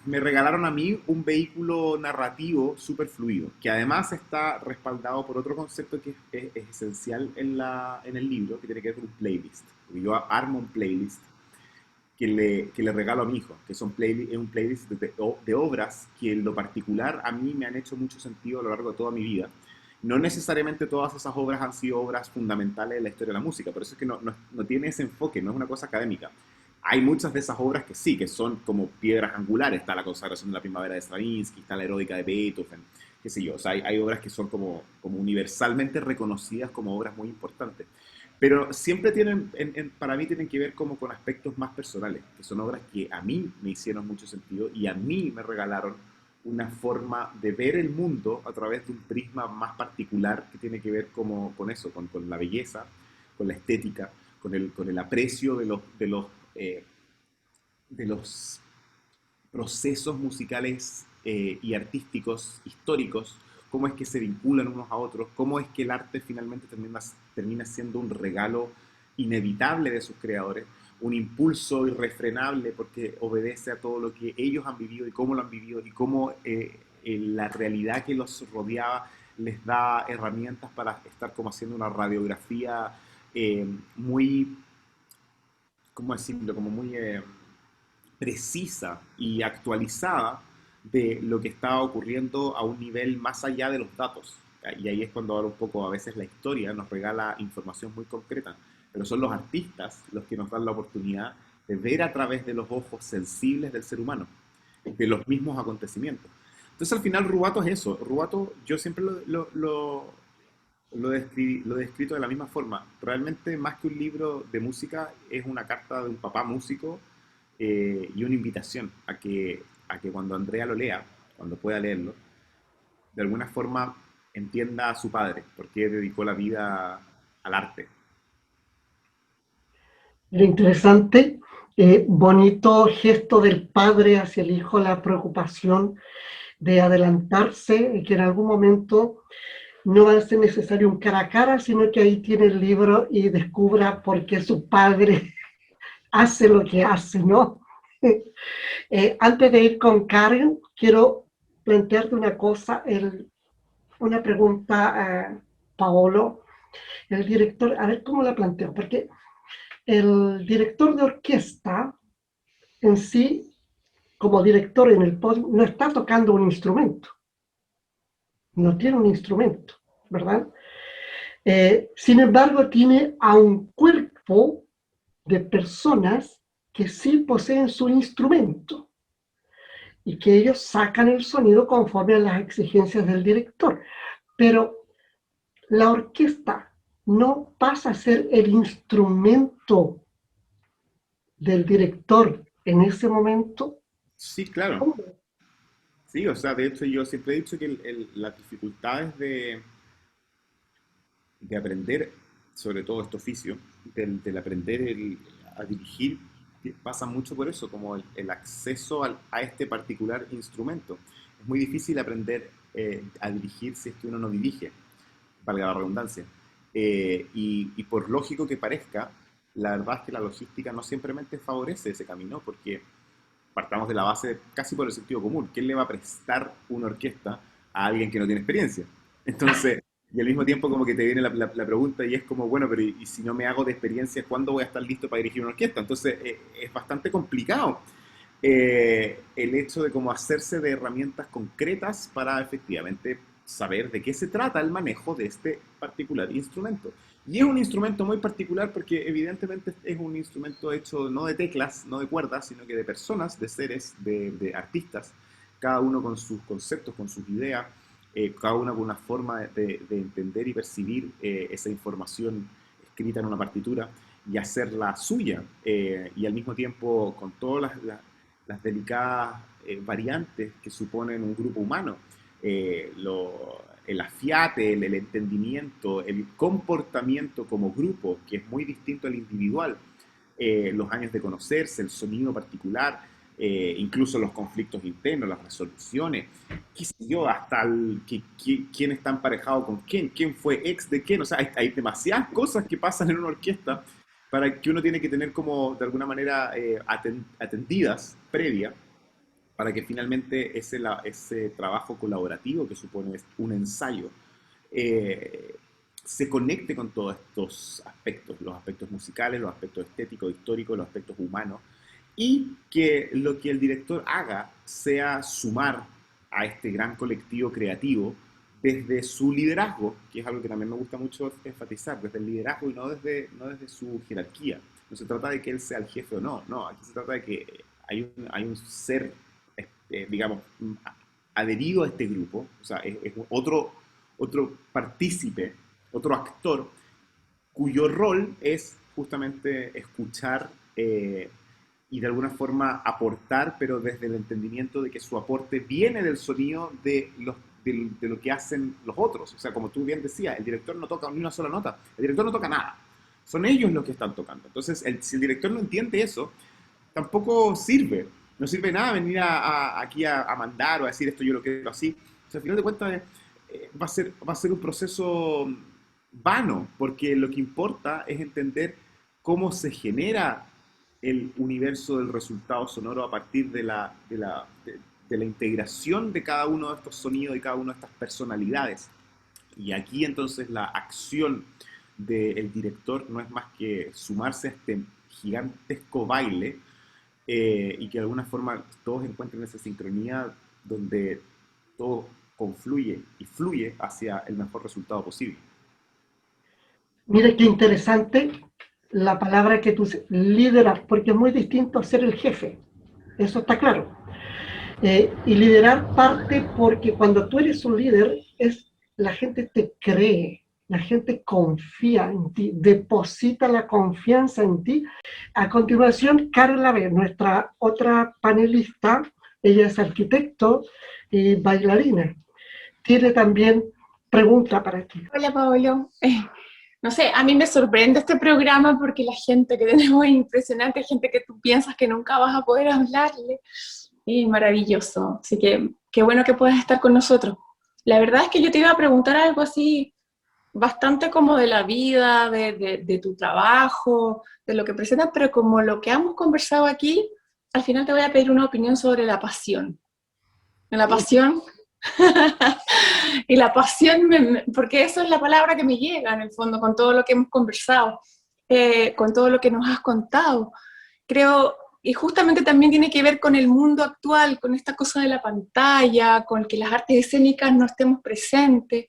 Me regalaron a mí un vehículo narrativo súper fluido, que además está respaldado por otro concepto que es esencial en el libro, que tiene que ver con un playlist. Yo armo un playlist que le regalo a mi hijo, que es un playlist de obras que en lo particular a mí me han hecho mucho sentido a lo largo de toda mi vida. No necesariamente todas esas obras han sido obras fundamentales en la historia de la música, por eso es que no tiene ese enfoque, no es una cosa académica. Hay muchas de esas obras que sí, que son como piedras angulares. Está la consagración de la primavera de Stravinsky, está la erótica de Beethoven, qué sé yo. O sea, hay obras que son como universalmente reconocidas como obras muy importantes. Pero siempre tienen, para mí tienen que ver como con aspectos más personales, que son obras que a mí me hicieron mucho sentido y a mí me regalaron una forma de ver el mundo a través de un prisma más particular que tiene que ver como con eso, con la belleza, con la estética, con el aprecio de los procesos musicales y artísticos históricos, cómo es que se vinculan unos a otros, cómo es que el arte finalmente termina siendo un regalo inevitable de sus creadores, un impulso irrefrenable porque obedece a todo lo que ellos han vivido y cómo lo han vivido y cómo la realidad que los rodeaba les da herramientas para estar como haciendo una radiografía muy, ¿cómo decirlo? Como muy precisa y actualizada de lo que estaba ocurriendo a un nivel más allá de los datos. Y ahí es cuando ahora un poco a veces la historia nos regala información muy concreta, pero son los artistas los que nos dan la oportunidad de ver a través de los ojos sensibles del ser humano, de los mismos acontecimientos. Entonces al final Rubato es eso. Rubato yo siempre lo he descrito de la misma forma. Realmente más que un libro de música es una carta de un papá músico y una invitación a que cuando Andrea lo lea, cuando pueda leerlo, de alguna forma entienda a su padre, porque dedicó la vida al arte. Lo interesante, bonito gesto del padre hacia el hijo, la preocupación de adelantarse y que en algún momento no va a ser necesario un cara a cara, sino que ahí tiene el libro y descubra por qué su padre hace lo que hace, ¿no? Antes de ir con Karen, quiero plantearte una cosa, una pregunta, Paolo, el director, a ver cómo la planteo, porque el director de orquesta en sí, como director en el podio, no está tocando un instrumento, no tiene un instrumento, ¿verdad? Sin embargo, tiene a un cuerpo de personas que sí poseen su instrumento y que ellos sacan el sonido conforme a las exigencias del director. Pero la orquesta no pasa a ser el instrumento del director en ese momento. Sí, claro. ¿Cómo? Sí, o sea, de hecho yo siempre he dicho que las dificultades de aprender, sobre todo este oficio, del aprender a dirigir, que pasa mucho por eso, como el acceso a este particular instrumento. Es muy difícil aprender a dirigir si es que uno no dirige, valga la redundancia. Y por lógico que parezca, la verdad es que la logística no simplemente favorece ese camino, porque partamos de la base casi por el sentido común. ¿Quién le va a prestar una orquesta a alguien que no tiene experiencia? Entonces, y al mismo tiempo como que te viene la pregunta y es como, bueno, pero ¿y si no me hago de experiencia, cuándo voy a estar listo para dirigir una orquesta? Entonces, es bastante complicado el hecho de cómo hacerse de herramientas concretas para efectivamente saber de qué se trata el manejo de este particular instrumento. Y es un instrumento muy particular porque evidentemente es un instrumento hecho no de teclas, no de cuerdas, sino que de personas, de seres, de artistas, cada uno con sus conceptos, con sus ideas, cada uno con una forma de entender y percibir esa información escrita en una partitura y hacerla suya, y al mismo tiempo con todas las delicadas variantes que suponen un grupo humano. El afiate, el entendimiento, el comportamiento como grupo, que es muy distinto al individual, los años de conocerse, el sonido particular, incluso los conflictos internos, las resoluciones, qué sé yo, hasta quién está emparejado con quién fue ex de quién, o sea, hay demasiadas cosas que pasan en una orquesta para que uno tiene que tener como de alguna manera atendidas previa para que finalmente ese trabajo colaborativo que supone un ensayo se conecte con todos estos aspectos, los aspectos musicales, los aspectos estéticos, históricos, los aspectos humanos, y que lo que el director haga sea sumar a este gran colectivo creativo desde su liderazgo, que es algo que también me gusta mucho enfatizar, desde el liderazgo y no desde su jerarquía. No se trata de que él sea el jefe o no, no, aquí se trata de que hay un ser digamos, adherido a este grupo, o sea, es otro partícipe, otro actor, cuyo rol es justamente escuchar y de alguna forma aportar, pero desde el entendimiento de que su aporte viene del sonido de lo que hacen los otros. O sea, como tú bien decías, el director no toca ni una sola nota, el director no toca nada. son ellos los que están tocando. Entonces, si el director no entiende eso, tampoco sirve. No sirve nada venir aquí a mandar o a decir esto yo lo quiero así. O sea, al final de cuentas va a ser un proceso vano, porque lo que importa es entender cómo se genera el universo del resultado sonoro a partir de la integración de cada uno de estos sonidos y cada una de estas personalidades. Y aquí entonces la acción del director no es más que sumarse a este gigantesco baile y que de alguna forma todos encuentren esa sincronía donde todo confluye y fluye hacia el mejor resultado posible. Mira qué interesante la palabra que tú lideras, porque es muy distinto a ser el jefe, eso está claro. Y liderar parte porque cuando tú eres un líder, la gente te cree, la gente confía en ti, deposita la confianza en ti. A continuación, Carla B., nuestra otra panelista, ella es arquitecto y bailarina. Tiene también pregunta para ti. Hola, Pablo. No sé, a mí me sorprende este programa porque la gente que tenemos es impresionante, gente que tú piensas que nunca vas a poder hablarle. Y maravilloso. Así que qué bueno que puedas estar con nosotros. La verdad es que yo te iba a preguntar algo así, bastante como de la vida, de tu trabajo, de lo que presentas, pero como lo que hemos conversado aquí, al final te voy a pedir una opinión sobre la pasión. La pasión. Y la pasión, porque eso es la palabra que me llega en el fondo, con todo lo que hemos conversado, con todo lo que nos has contado. Creo, y justamente también tiene que ver con el mundo actual, con esta cosa de la pantalla, con que las artes escénicas no estemos presentes,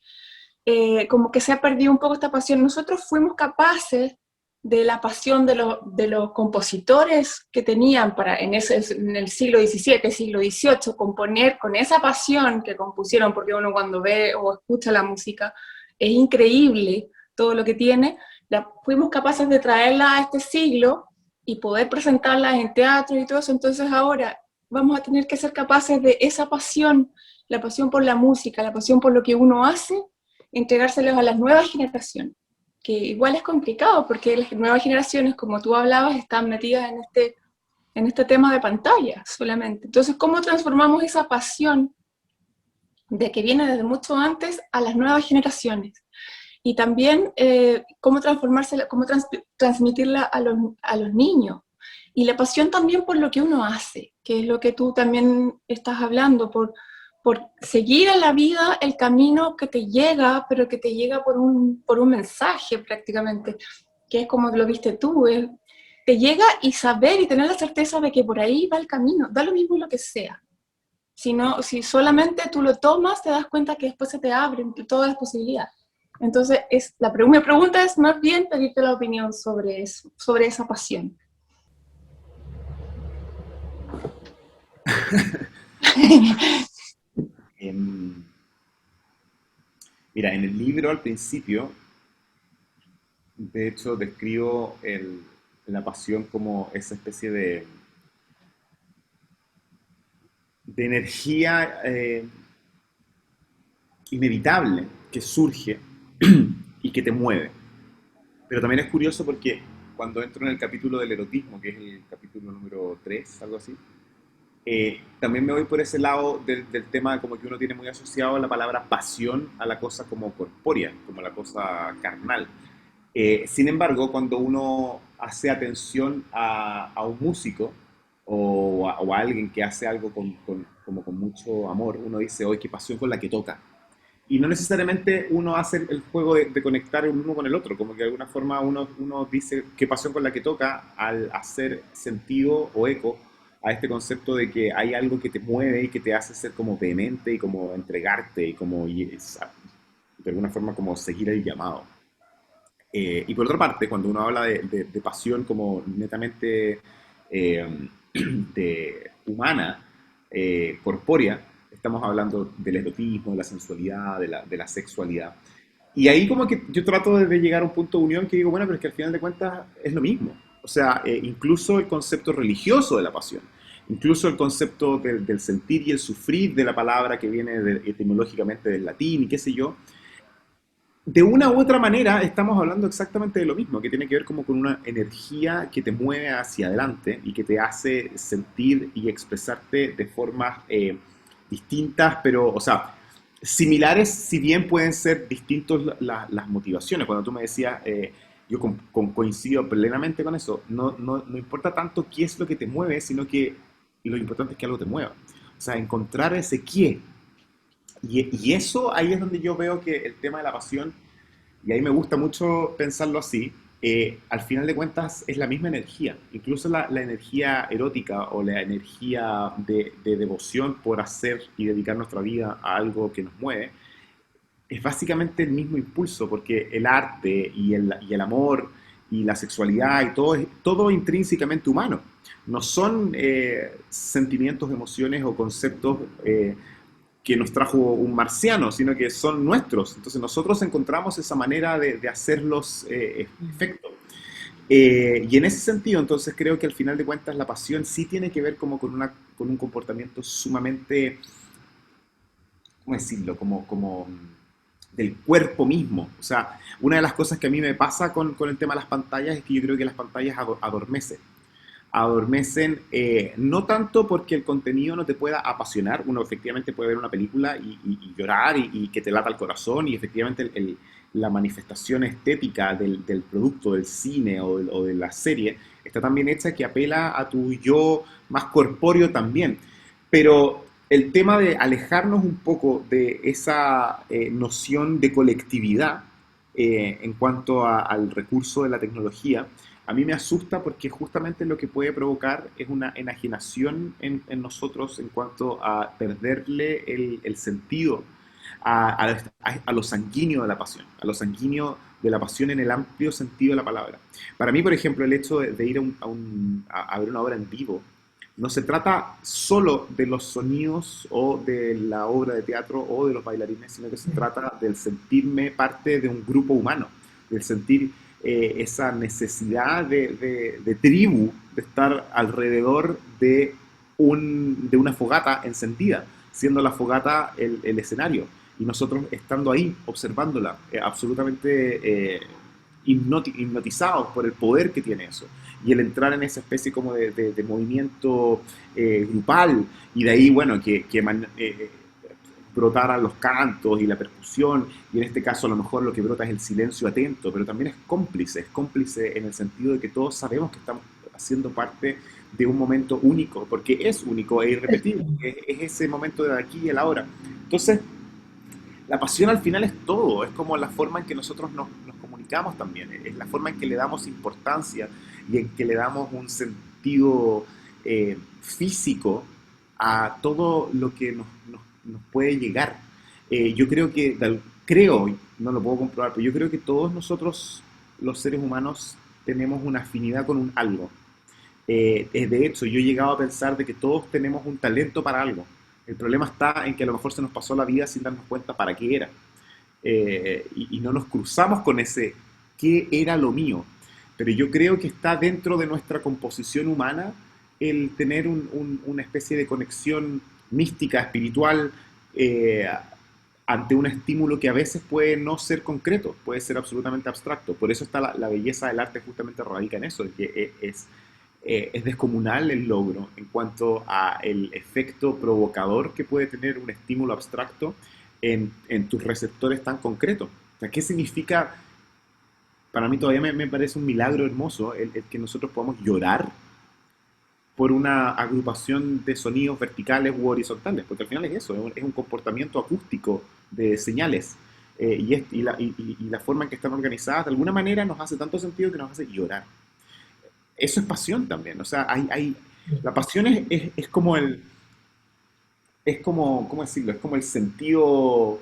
como que se ha perdido un poco esta pasión. Nosotros fuimos capaces de la pasión de los compositores que tenían en el siglo XVII, siglo XVIII, componer con esa pasión que compusieron, porque uno cuando ve o escucha la música es increíble todo lo que tiene. Fuimos capaces de traerla a este siglo y poder presentarla en teatro y todo eso. Entonces ahora vamos a tener que ser capaces de esa pasión, la pasión por la música, la pasión por lo que uno hace, entregárselos a las nuevas generaciones, que igual es complicado porque las nuevas generaciones, como tú hablabas, están metidas en este tema de pantalla solamente. Entonces, ¿cómo transformamos esa pasión de que viene desde mucho antes a las nuevas generaciones? Y también cómo transmitirla a los niños. Y la pasión también por lo que uno hace, que es lo que tú también estás hablando, por seguir en la vida el camino que te llega, pero que te llega por un mensaje prácticamente, que es como lo viste tú, te llega y saber y tener la certeza de que por ahí va el camino, da lo mismo lo que sea. Si solamente tú lo tomas, te das cuenta que después se te abren todas las posibilidades. Entonces, mi pregunta es más bien pedirte la opinión sobre eso, sobre esa pasión. Mira, en el libro al principio, de hecho, describo la pasión como esa especie de energía inevitable que surge y que te mueve. Pero también es curioso porque cuando entro en el capítulo del erotismo, que es el capítulo número 3, algo así, también me voy por ese lado del tema como que uno tiene muy asociado la palabra pasión a la cosa como corpórea, como la cosa carnal. Sin embargo, cuando uno hace atención a un músico o a alguien que hace algo con mucho amor, uno dice, ¡ay, qué pasión con la que toca! Y no necesariamente uno hace el juego de conectar el uno con el otro, como que de alguna forma uno dice qué pasión con la que toca al hacer sentido o eco a este concepto de que hay algo que te mueve y que te hace ser como vehemente y como entregarte y como de alguna forma como seguir el llamado. Y por otra parte, cuando uno habla de pasión como netamente humana, corpórea, estamos hablando del erotismo, de la sensualidad, de la sexualidad. Y ahí como que yo trato de llegar a un punto de unión que digo, bueno, pero es que al final de cuentas es lo mismo. O sea, incluso el concepto religioso de la pasión, incluso el concepto del sentir y el sufrir de la palabra que viene etimológicamente del latín y qué sé yo, de una u otra manera estamos hablando exactamente de lo mismo, que tiene que ver como con una energía que te mueve hacia adelante y que te hace sentir y expresarte de formas distintas, pero, o sea, similares, si bien pueden ser distintos las motivaciones. Cuando tú me decías, yo coincido plenamente con eso, no importa tanto qué es lo que te mueve, sino que lo importante es que algo te mueva. O sea, encontrar ese qué. Y eso ahí es donde yo veo que el tema de la pasión, y ahí me gusta mucho pensarlo así, al final de cuentas es la misma energía, incluso la energía erótica o la energía de devoción por hacer y dedicar nuestra vida a algo que nos mueve, es básicamente el mismo impulso, porque el arte y el amor y la sexualidad y todo es todo intrínsecamente humano. No son sentimientos, emociones o conceptos que nos trajo un marciano, sino que son nuestros. Entonces nosotros encontramos esa manera de hacerlos efecto. Y en ese sentido, entonces creo que al final de cuentas la pasión sí tiene que ver como con un comportamiento sumamente, ¿cómo decirlo? Como del cuerpo mismo. O sea, una de las cosas que a mí me pasa con el tema de las pantallas es que yo creo que las pantallas adormecen, no tanto porque el contenido no te pueda apasionar, uno efectivamente puede ver una película y llorar y que te lata el corazón, y efectivamente la manifestación estética del producto, del cine o de la serie, está tan bien hecha que apela a tu yo más corpóreo también. Pero el tema de alejarnos un poco de esa noción de colectividad en cuanto al recurso de la tecnología, a mí me asusta porque justamente lo que puede provocar es una enajenación en nosotros en cuanto a perderle el sentido a lo sanguíneo de la pasión, a lo sanguíneo de la pasión en el amplio sentido de la palabra. Para mí, por ejemplo, el hecho de ir a ver una obra en vivo, no se trata solo de los sonidos o de la obra de teatro o de los bailarines, sino que se trata del sentirme parte de un grupo humano, del sentir esa necesidad de tribu, de estar alrededor de una fogata encendida, siendo la fogata el escenario, y nosotros estando ahí, observándola, absolutamente hipnotizados por el poder que tiene eso, y el entrar en esa especie como de movimiento grupal, y de ahí, bueno, que brotaran los cantos y la percusión, y en este caso a lo mejor lo que brota es el silencio atento, pero también es cómplice en el sentido de que todos sabemos que estamos haciendo parte de un momento único, porque es único e irrepetible, es ese momento de aquí y el ahora. Entonces, la pasión al final es todo, es como la forma en que nosotros nos comunicamos también, es la forma en que le damos importancia y en que le damos un sentido físico a todo lo que nos puede llegar. Yo creo que, no lo puedo comprobar, pero yo creo que todos nosotros, los seres humanos, tenemos una afinidad con un algo. De hecho, yo he llegado a pensar de que todos tenemos un talento para algo. El problema está en que a lo mejor se nos pasó la vida sin darnos cuenta para qué era. Y no nos cruzamos con ese qué era lo mío. Pero yo creo que está dentro de nuestra composición humana el tener una especie de conexión mística, espiritual, ante un estímulo que a veces puede no ser concreto, puede ser absolutamente abstracto. Por eso está la belleza del arte, justamente radica en eso, de que es descomunal el logro en cuanto a el efecto provocador que puede tener un estímulo abstracto en tus receptores tan concretos. O sea, ¿qué significa? Para mí todavía me parece un milagro hermoso el que nosotros podamos llorar por una agrupación de sonidos verticales u horizontales, porque al final es eso, es un comportamiento acústico de señales, y la forma en que están organizadas de alguna manera nos hace tanto sentido que nos hace llorar. Eso es pasión también, o sea, la pasión es como ¿cómo decirlo? Es como el sentido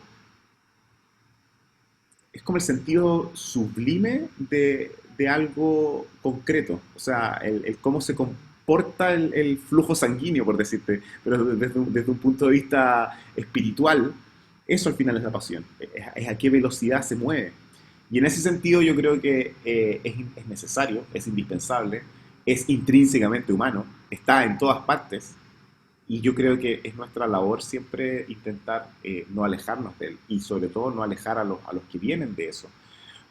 sublime de algo concreto, o sea, el cómo se comporta el flujo sanguíneo, por decirte, pero desde un punto de vista espiritual, eso al final es la pasión, es a qué velocidad se mueve. Y en ese sentido yo creo que es necesario, es indispensable, es intrínsecamente humano, está en todas partes, Y yo creo que es nuestra labor siempre intentar no alejarnos de él y sobre todo no alejar a los que vienen de eso,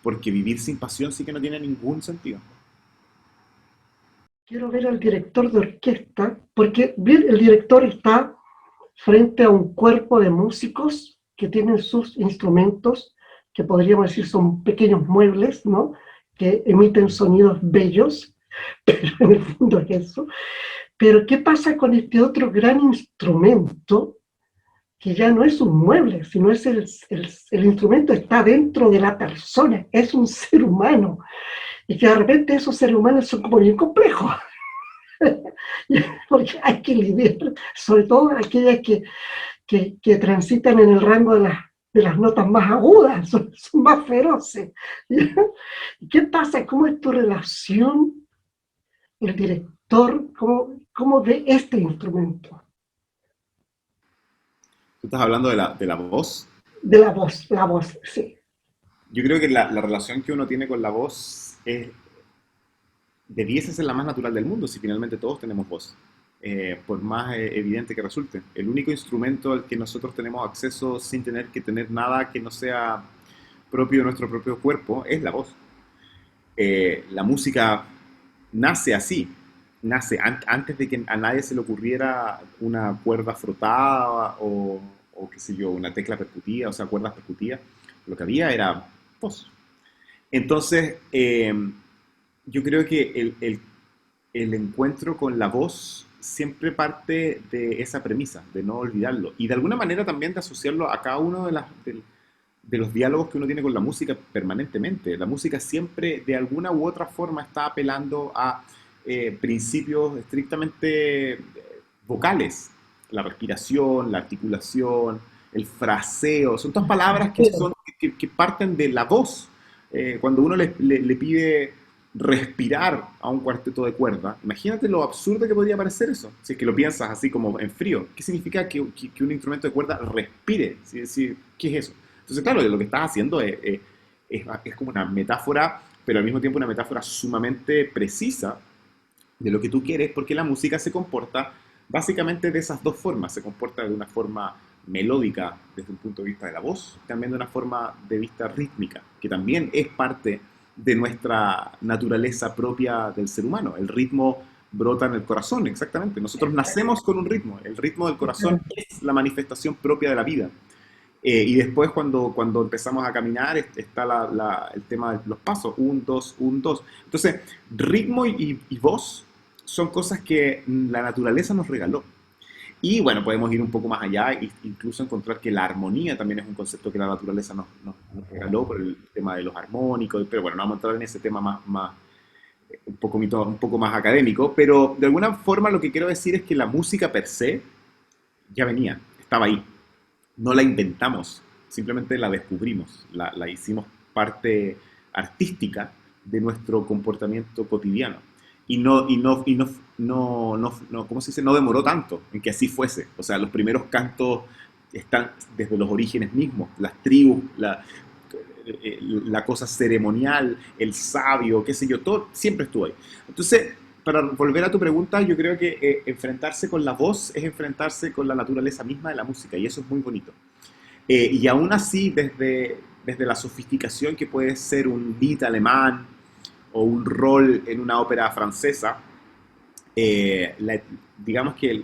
porque vivir sin pasión sí que no tiene ningún sentido. Quiero ver al director de orquesta, porque el director está frente a un cuerpo de músicos que tienen sus instrumentos, que podríamos decir son pequeños muebles, ¿no? Que emiten sonidos bellos, pero en el fondo es eso. Pero ¿qué pasa con este otro gran instrumento que ya no es un mueble, sino es el instrumento está dentro de la persona, es un ser humano, y que de repente esos seres humanos son como bien complejos, porque hay que lidiar, sobre todo aquellas que transitan en el rango de las notas más agudas, son más feroces. ¿Qué pasa? ¿Cómo es tu relación, el director, cómo ve este instrumento? Tú estás hablando de la voz. De la voz, sí. Yo creo que la relación que uno tiene con la voz debiese ser la más natural del mundo, si finalmente todos tenemos voz, por más evidente que resulte. El único instrumento al que nosotros tenemos acceso sin tener que tener nada que no sea propio de nuestro propio cuerpo es la voz. La música nace así, nace antes de que a nadie se le ocurriera una cuerda frotada o qué sé yo, una tecla percutida, o sea, cuerdas percutidas. Lo que había era voz. Entonces, yo creo que el encuentro con la voz siempre parte de esa premisa, de no olvidarlo. Y de alguna manera también de asociarlo a cada uno de los diálogos que uno tiene con la música permanentemente. La música siempre, de alguna u otra forma, está apelando a principios estrictamente vocales. La respiración, la articulación, el fraseo, son todas palabras que parten de la voz. Cuando uno le pide respirar a un cuarteto de cuerda, imagínate lo absurdo que podría parecer eso, si es que lo piensas así como en frío. ¿Qué significa que un instrumento de cuerda respire? ¿Qué es eso? Entonces, claro, lo que estás haciendo es como una metáfora, pero al mismo tiempo una metáfora sumamente precisa de lo que tú quieres, porque la música se comporta básicamente de esas dos formas. Se comporta de una forma melódica desde un punto de vista de la voz, también de una forma de vista rítmica, que también es parte de nuestra naturaleza propia del ser humano. El ritmo brota en el corazón, exactamente. Nosotros nacemos con un ritmo. El ritmo del corazón es la manifestación propia de la vida. Y después cuando empezamos a caminar está el tema de los pasos, 1, 2, 1, 2. Entonces, ritmo y voz son cosas que la naturaleza nos regaló. Y bueno, podemos ir un poco más allá e incluso encontrar que la armonía también es un concepto que la naturaleza nos regaló por el tema de los armónicos, pero bueno, no vamos a entrar en ese tema un poco más académico, pero de alguna forma lo que quiero decir es que la música per se ya venía, estaba ahí. No la inventamos, simplemente la descubrimos, la hicimos parte artística de nuestro comportamiento cotidiano. ¿Cómo se dice? No demoró tanto en que así fuese. O sea, los primeros cantos están desde los orígenes mismos, las tribus, la cosa ceremonial, el sabio, qué sé yo, todo siempre estuvo ahí. Entonces, para volver a tu pregunta, yo creo que enfrentarse con la voz es enfrentarse con la naturaleza misma de la música, y eso es muy bonito. Y aún así, desde la sofisticación que puede ser un beat alemán o un rol en una ópera francesa, digamos que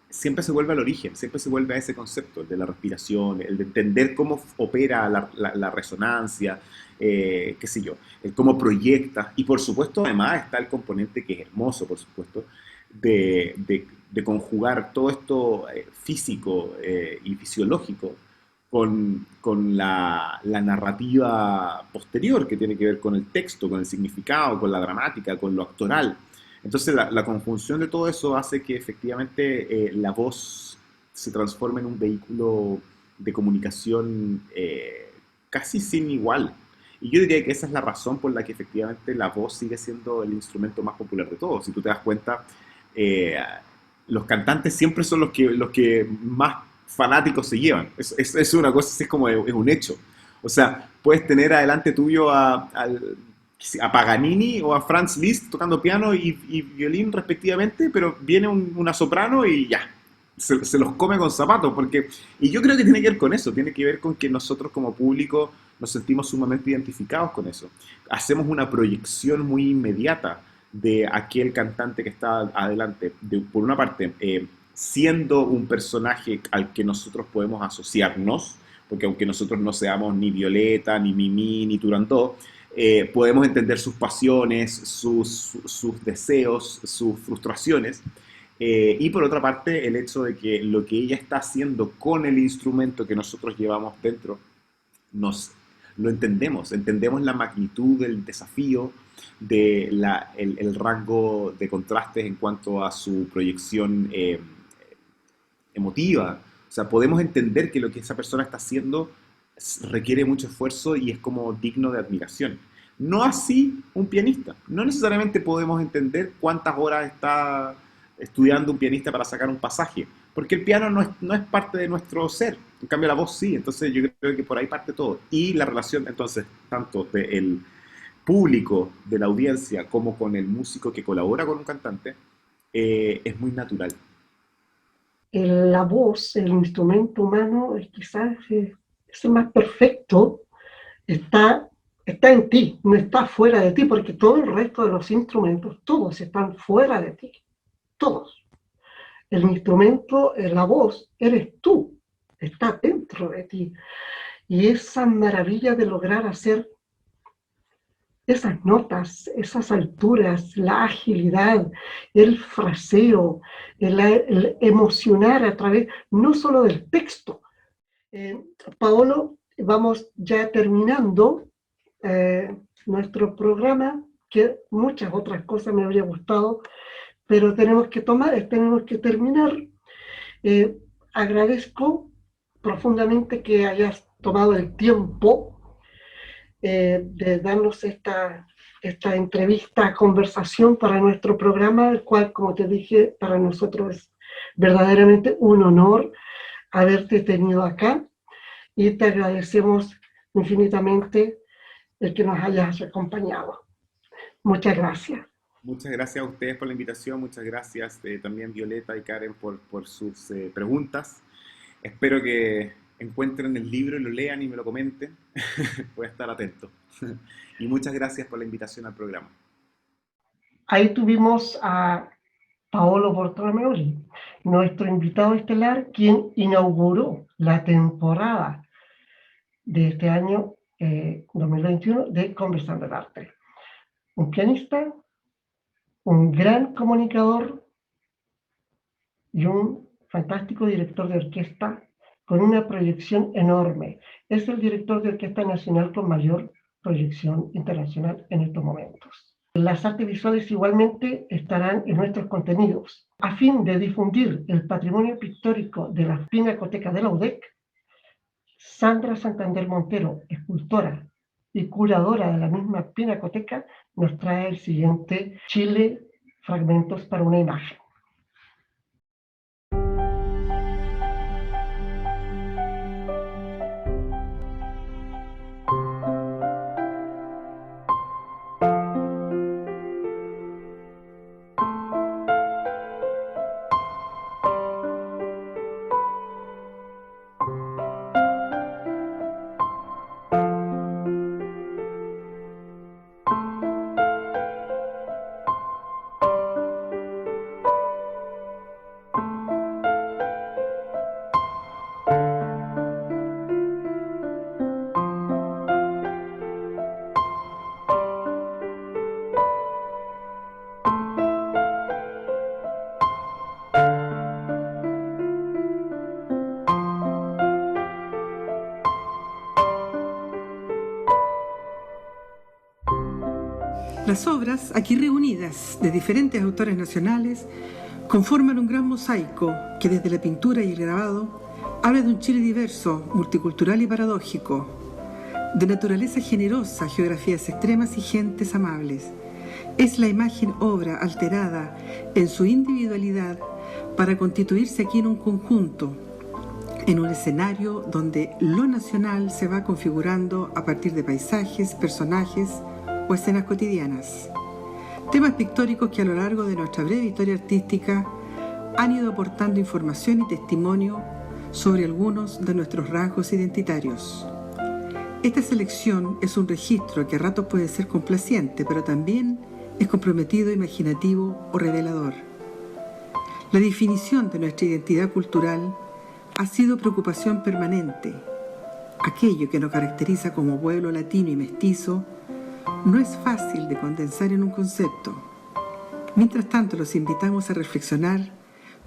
siempre se vuelve al origen, siempre se vuelve a ese concepto, el de la respiración, el de entender cómo opera la resonancia, qué sé yo, el cómo proyecta. Y por supuesto, además, está el componente que es hermoso, por supuesto, de conjugar todo esto físico y fisiológico con la narrativa posterior, que tiene que ver con el texto, con el significado, con la dramática, con lo actoral. Entonces la conjunción de todo eso hace que efectivamente la voz se transforme en un vehículo de comunicación casi sin igual. Y yo diría que esa es la razón por la que efectivamente la voz sigue siendo el instrumento más popular de todos. Si tú te das cuenta, los cantantes siempre son los que más fanáticos se llevan. Es una cosa, es un hecho. O sea, puedes tener adelante tuyo a Paganini o a Franz Liszt tocando piano y violín respectivamente, pero viene una soprano y ya. se los come con zapatos, y yo creo que tiene que ver con eso, tiene que ver con que nosotros como público nos sentimos sumamente identificados con eso. Hacemos una proyección muy inmediata de aquel cantante que está adelante, por una parte, siendo un personaje al que nosotros podemos asociarnos, porque aunque nosotros no seamos ni Violeta, ni Mimi, ni Turandot, podemos entender sus pasiones, sus deseos, sus frustraciones. Y por otra parte, el hecho de que lo que ella está haciendo con el instrumento que nosotros llevamos dentro, lo entendemos la magnitud del desafío, el rango de contrastes en cuanto a su proyección emotiva. O sea, podemos entender que lo que esa persona está haciendo requiere mucho esfuerzo y es como digno de admiración. No así un pianista. No necesariamente podemos entender cuántas horas está estudiando un pianista para sacar un pasaje, porque el piano no es parte de nuestro ser, en cambio la voz sí. Entonces yo creo que por ahí parte todo. Y la relación entonces tanto del público, de la audiencia, como con el músico que colabora con un cantante, es muy natural. La voz, el instrumento humano, quizás es el más perfecto, está en ti, no está fuera de ti, porque todo el resto de los instrumentos, todos están fuera de ti, todos. El instrumento, la voz, eres tú, está dentro de ti. Y esa maravilla de lograr hacer esas notas, esas alturas, la agilidad, el fraseo, el emocionar a través no solo del texto. Paolo, vamos ya terminando nuestro programa, que muchas otras cosas me habría gustado, pero tenemos que terminar. Agradezco profundamente que hayas tomado el tiempo de darnos esta entrevista, conversación para nuestro programa, el cual, como te dije, para nosotros es verdaderamente un honor haberte tenido acá, y te agradecemos infinitamente el que nos hayas acompañado. Muchas gracias. Muchas gracias a ustedes por la invitación, muchas gracias también Violeta y Karen por sus preguntas. Espero que encuentren el libro y lo lean y me lo comenten. Voy a estar atento. Y muchas gracias por la invitación al programa. Ahí tuvimos a Paolo Bortolemeoli, nuestro invitado estelar, quien inauguró la temporada de este año 2021 de Conversando el Arte. Un pianista, un gran comunicador y un fantástico director de orquesta con una proyección enorme. Es el director de orquesta nacional con mayor proyección internacional en estos momentos. Las artes visuales igualmente estarán en nuestros contenidos. A fin de difundir el patrimonio pictórico de la Pinacoteca de la UDEC, Sandra Santander Montero, escultora y curadora de la misma Pinacoteca, nos trae el siguiente Chile, fragmentos para una imagen. Las obras, aquí reunidas de diferentes autores nacionales, conforman un gran mosaico que desde la pintura y el grabado habla de un Chile diverso, multicultural y paradójico, de naturaleza generosa, geografías extremas y gentes amables. Es la imagen obra alterada en su individualidad para constituirse aquí en un conjunto, en un escenario donde lo nacional se va configurando a partir de paisajes, personajes o escenas cotidianas. Temas pictóricos que a lo largo de nuestra breve historia artística han ido aportando información y testimonio sobre algunos de nuestros rasgos identitarios. Esta selección es un registro que a ratos puede ser complaciente, pero también es comprometido, imaginativo o revelador. La definición de nuestra identidad cultural ha sido preocupación permanente. Aquello que nos caracteriza como pueblo latino y mestizo no es fácil de condensar en un concepto. Mientras tanto, los invitamos a reflexionar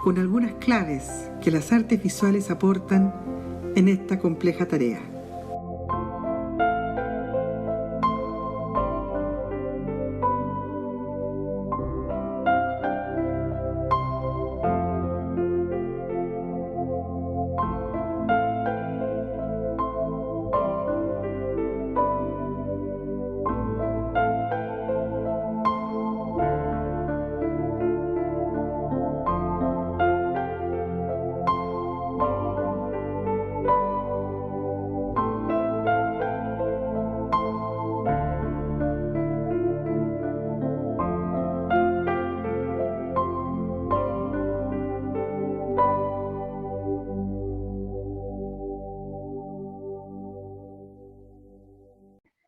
con algunas claves que las artes visuales aportan en esta compleja tarea.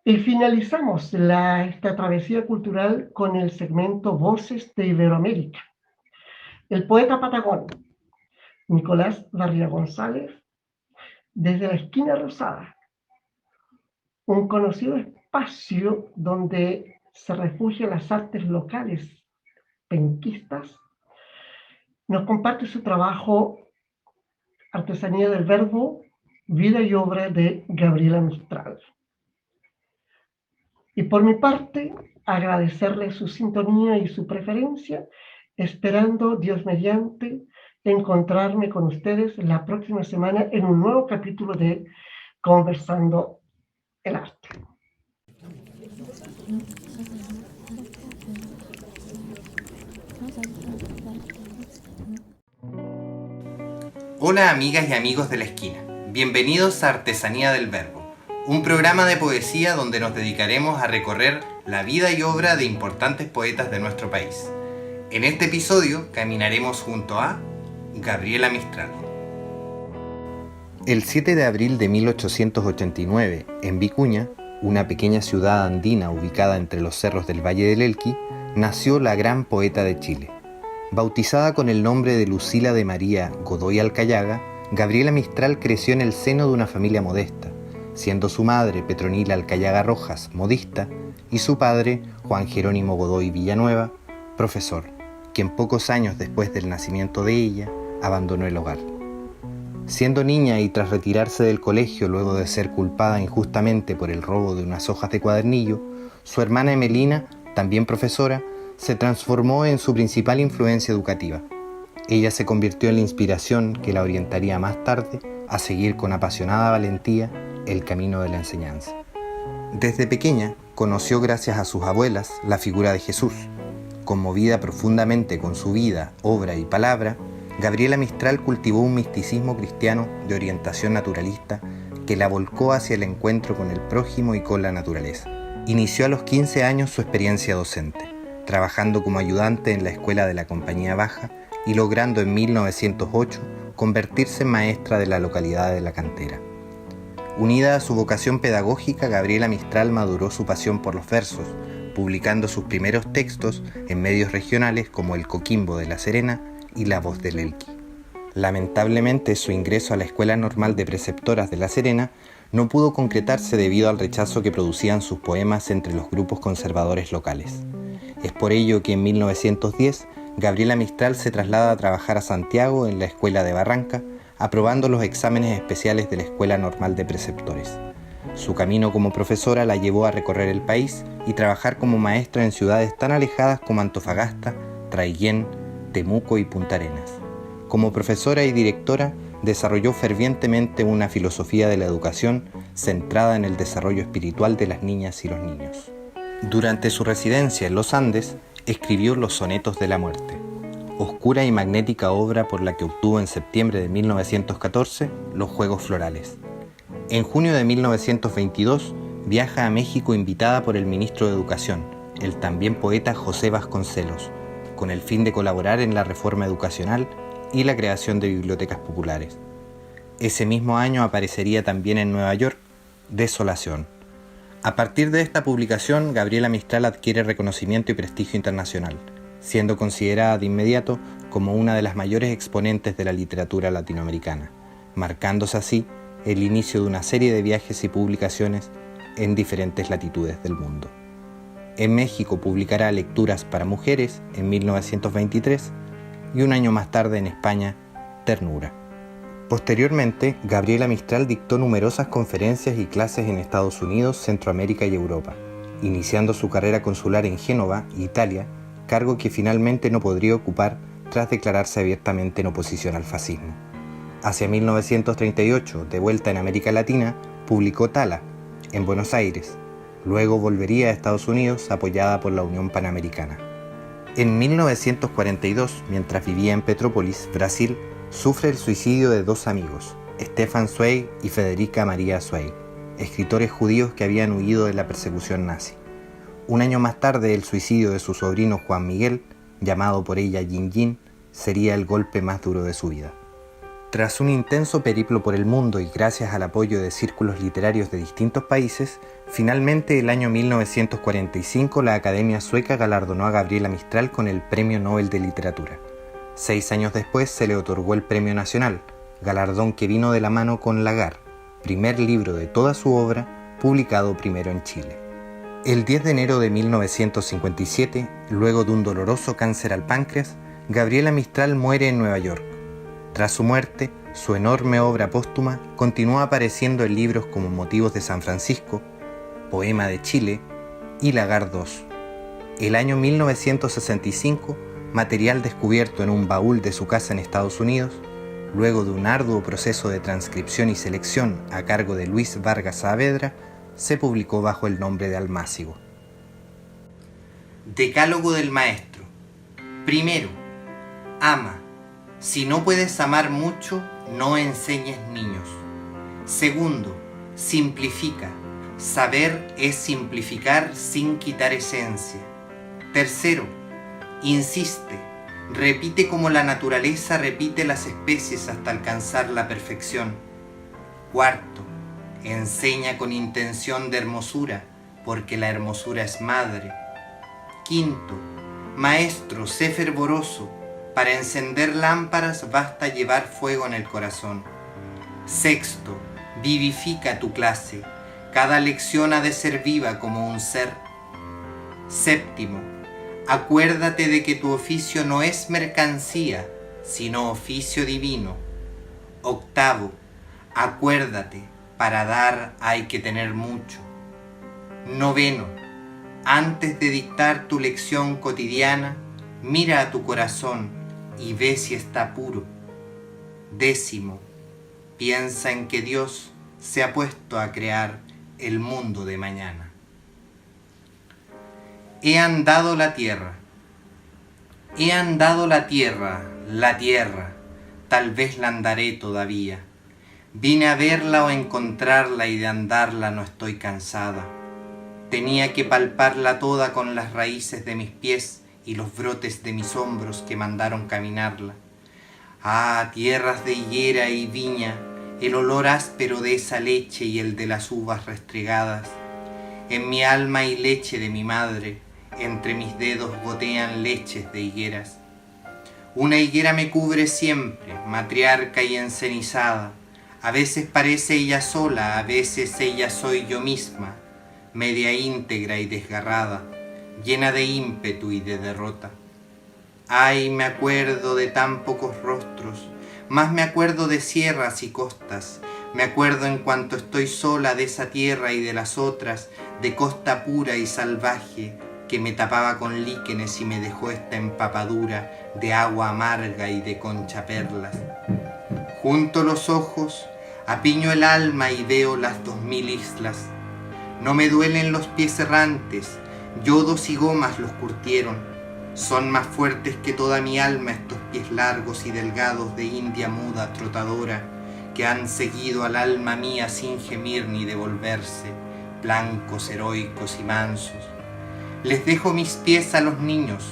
Y finalizamos esta travesía cultural con el segmento Voces de Iberoamérica. El poeta patagón Nicolás Barría González, desde la Esquina Rosada, un conocido espacio donde se refugian las artes locales penquistas, nos comparte su trabajo Artesanía del Verbo, vida y obra de Gabriela Mistral. Y por mi parte, agradecerle su sintonía y su preferencia, esperando, Dios mediante, encontrarme con ustedes la próxima semana en un nuevo capítulo de Conversando el Arte. Hola amigas y amigos de la esquina, bienvenidos a Artesanía del Verbo, un programa de poesía donde nos dedicaremos a recorrer la vida y obra de importantes poetas de nuestro país. En este episodio caminaremos junto a Gabriela Mistral. El 7 de abril de 1889, en Vicuña, una pequeña ciudad andina ubicada entre los cerros del Valle del Elqui, nació la gran poeta de Chile. Bautizada con el nombre de Lucila de María Godoy Alcayaga, Gabriela Mistral creció en el seno de una familia modesta, siendo su madre Petronila Alcayaga Rojas, modista, y su padre, Juan Jerónimo Godoy Villanueva, profesor, quien pocos años después del nacimiento de ella, abandonó el hogar. Siendo niña y tras retirarse del colegio luego de ser culpada injustamente por el robo de unas hojas de cuadernillo, su hermana Emelina, también profesora, se transformó en su principal influencia educativa. Ella se convirtió en la inspiración que la orientaría más tarde a seguir con apasionada valentía el camino de la enseñanza. Desde pequeña conoció gracias a sus abuelas la figura de Jesús. Conmovida profundamente con su vida, obra y palabra, Gabriela Mistral cultivó un misticismo cristiano de orientación naturalista que la volcó hacia el encuentro con el prójimo y con la naturaleza. Inició a los 15 años su experiencia docente, trabajando como ayudante en la escuela de la Compañía Baja y logrando en 1908 convertirse en maestra de la localidad de La Cantera. Unida a su vocación pedagógica, Gabriela Mistral maduró su pasión por los versos, publicando sus primeros textos en medios regionales como El Coquimbo de La Serena y La Voz del Elqui. Lamentablemente, su ingreso a la Escuela Normal de Preceptoras de La Serena no pudo concretarse debido al rechazo que producían sus poemas entre los grupos conservadores locales. Es por ello que en 1910 Gabriela Mistral se traslada a trabajar a Santiago en la Escuela de Barranca, aprobando los exámenes especiales de la Escuela Normal de Preceptores. Su camino como profesora la llevó a recorrer el país y trabajar como maestra en ciudades tan alejadas como Antofagasta, Traiguén, Temuco y Punta Arenas. Como profesora y directora, desarrolló fervientemente una filosofía de la educación centrada en el desarrollo espiritual de las niñas y los niños. Durante su residencia en los Andes, escribió Los Sonetos de la Muerte, oscura y magnética obra por la que obtuvo en septiembre de 1914 los Juegos Florales. En junio de 1922 viaja a México invitada por el ministro de Educación, el también poeta José Vasconcelos, con el fin de colaborar en la reforma educacional y la creación de bibliotecas populares. Ese mismo año aparecería también en Nueva York Desolación. A partir de esta publicación, Gabriela Mistral adquiere reconocimiento y prestigio internacional, siendo considerada de inmediato como una de las mayores exponentes de la literatura latinoamericana, marcándose así el inicio de una serie de viajes y publicaciones en diferentes latitudes del mundo. En México publicará Lecturas para Mujeres en 1923 y un año más tarde en España, Ternura. Posteriormente, Gabriela Mistral dictó numerosas conferencias y clases en Estados Unidos, Centroamérica y Europa, iniciando su carrera consular en Génova, Italia, cargo que finalmente no podría ocupar tras declararse abiertamente en oposición al fascismo. Hacia 1938, de vuelta en América Latina, publicó Tala, en Buenos Aires. Luego volvería a Estados Unidos apoyada por la Unión Panamericana. En 1942, mientras vivía en Petrópolis, Brasil, sufre el suicidio de dos amigos, Stefan Zweig y Federica Maria Zweig, escritores judíos que habían huido de la persecución nazi. Un año más tarde, el suicidio de su sobrino Juan Miguel, llamado por ella Yin Yin, sería el golpe más duro de su vida. Tras un intenso periplo por el mundo y gracias al apoyo de círculos literarios de distintos países, finalmente el año 1945 la Academia Sueca galardonó a Gabriela Mistral con el Premio Nobel de Literatura. 6 años después se le otorgó el Premio Nacional, galardón que vino de la mano con Lagar, primer libro de toda su obra, publicado primero en Chile. El 10 de enero de 1957, luego de un doloroso cáncer al páncreas, Gabriela Mistral muere en Nueva York. Tras su muerte, su enorme obra póstuma continuó apareciendo en libros como Motivos de San Francisco, Poema de Chile y Lagar II. El año 1965, material descubierto en un baúl de su casa en Estados Unidos, luego de un arduo proceso de transcripción y selección a cargo de Luis Vargas Saavedra, se publicó bajo el nombre de Almácigo. Decálogo del Maestro. Primero, ama. Si no puedes amar mucho, no enseñes niños. Segundo, simplifica. Saber es simplificar sin quitar esencia. Tercero, insiste. Repite como la naturaleza repite las especies hasta alcanzar la perfección. Cuarto, enseña con intención de hermosura, porque la hermosura es madre. Quinto, maestro, sé fervoroso. Para encender lámparas basta llevar fuego en el corazón. Sexto, vivifica tu clase. Cada lección ha de ser viva como un ser. Séptimo, acuérdate de que tu oficio no es mercancía, sino oficio divino. Octavo, acuérdate, para dar hay que tener mucho. Noveno, antes de dictar tu lección cotidiana, mira a tu corazón y ve si está puro. Décimo, piensa en que Dios se ha puesto a crear el mundo de mañana. He andado la tierra. He andado la tierra, tal vez la andaré todavía. Vine a verla o encontrarla y de andarla no estoy cansada. Tenía que palparla toda con las raíces de mis pies y los brotes de mis hombros que mandaron caminarla. Ah, tierras de higuera y viña, el olor áspero de esa leche y el de las uvas restregadas. En mi alma hay leche de mi madre, entre mis dedos gotean leches de higueras. Una higuera me cubre siempre, matriarca y encenizada. A veces parece ella sola, a veces ella soy yo misma, media íntegra y desgarrada, llena de ímpetu y de derrota. Ay, me acuerdo de tan pocos rostros, más me acuerdo de sierras y costas, me acuerdo en cuanto estoy sola de esa tierra y de las otras, de costa pura y salvaje, que me tapaba con líquenes y me dejó esta empapadura de agua amarga y de concha perlas. Junto los ojos, apiño el alma y veo las 2000 islas. No me duelen los pies errantes, yodos y gomas los curtieron. Son más fuertes que toda mi alma estos pies largos y delgados de india muda trotadora, que han seguido al alma mía sin gemir ni devolverse, blancos, heroicos y mansos. Les dejo mis pies a los niños,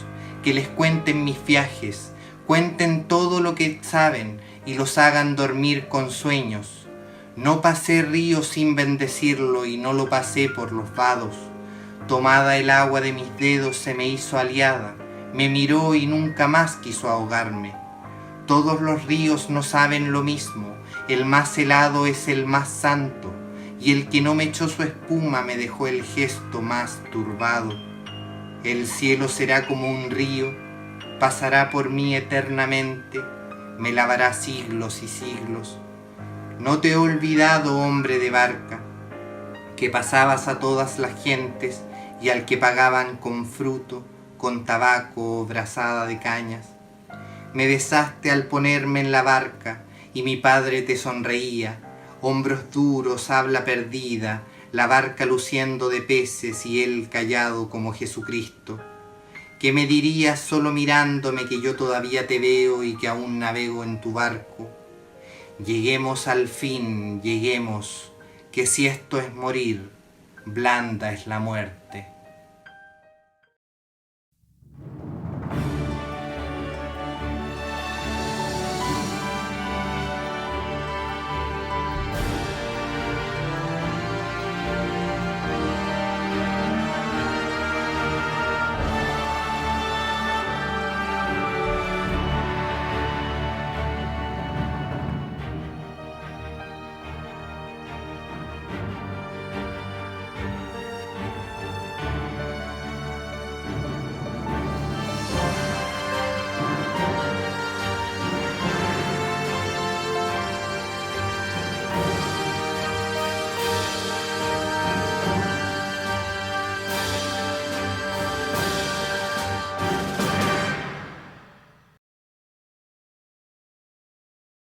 que les cuenten mis viajes, Cuenten todo lo que saben y los hagan dormir con sueños. No pasé río sin bendecirlo y no lo pasé por los vados. Tomada el agua de mis dedos se me hizo aliada, me miró y nunca más quiso ahogarme. Todos los ríos no saben lo mismo, el más helado es el más santo, y el que no me echó su espuma me dejó el gesto más turbado. El cielo será como un río, pasará por mí eternamente, me lavará siglos y siglos. No te he olvidado, hombre de barca, que pasabas a todas las gentes y al que pagaban con fruto, con tabaco o brazada de cañas. Me besaste al ponerme en la barca y mi padre te sonreía, hombros duros, habla perdida, la barca luciendo de peces y él callado como Jesucristo. ¿Qué me dirías solo mirándome que yo todavía te veo y que aún navego en tu barco? Lleguemos al fin, lleguemos, que si esto es morir, blanda es la muerte.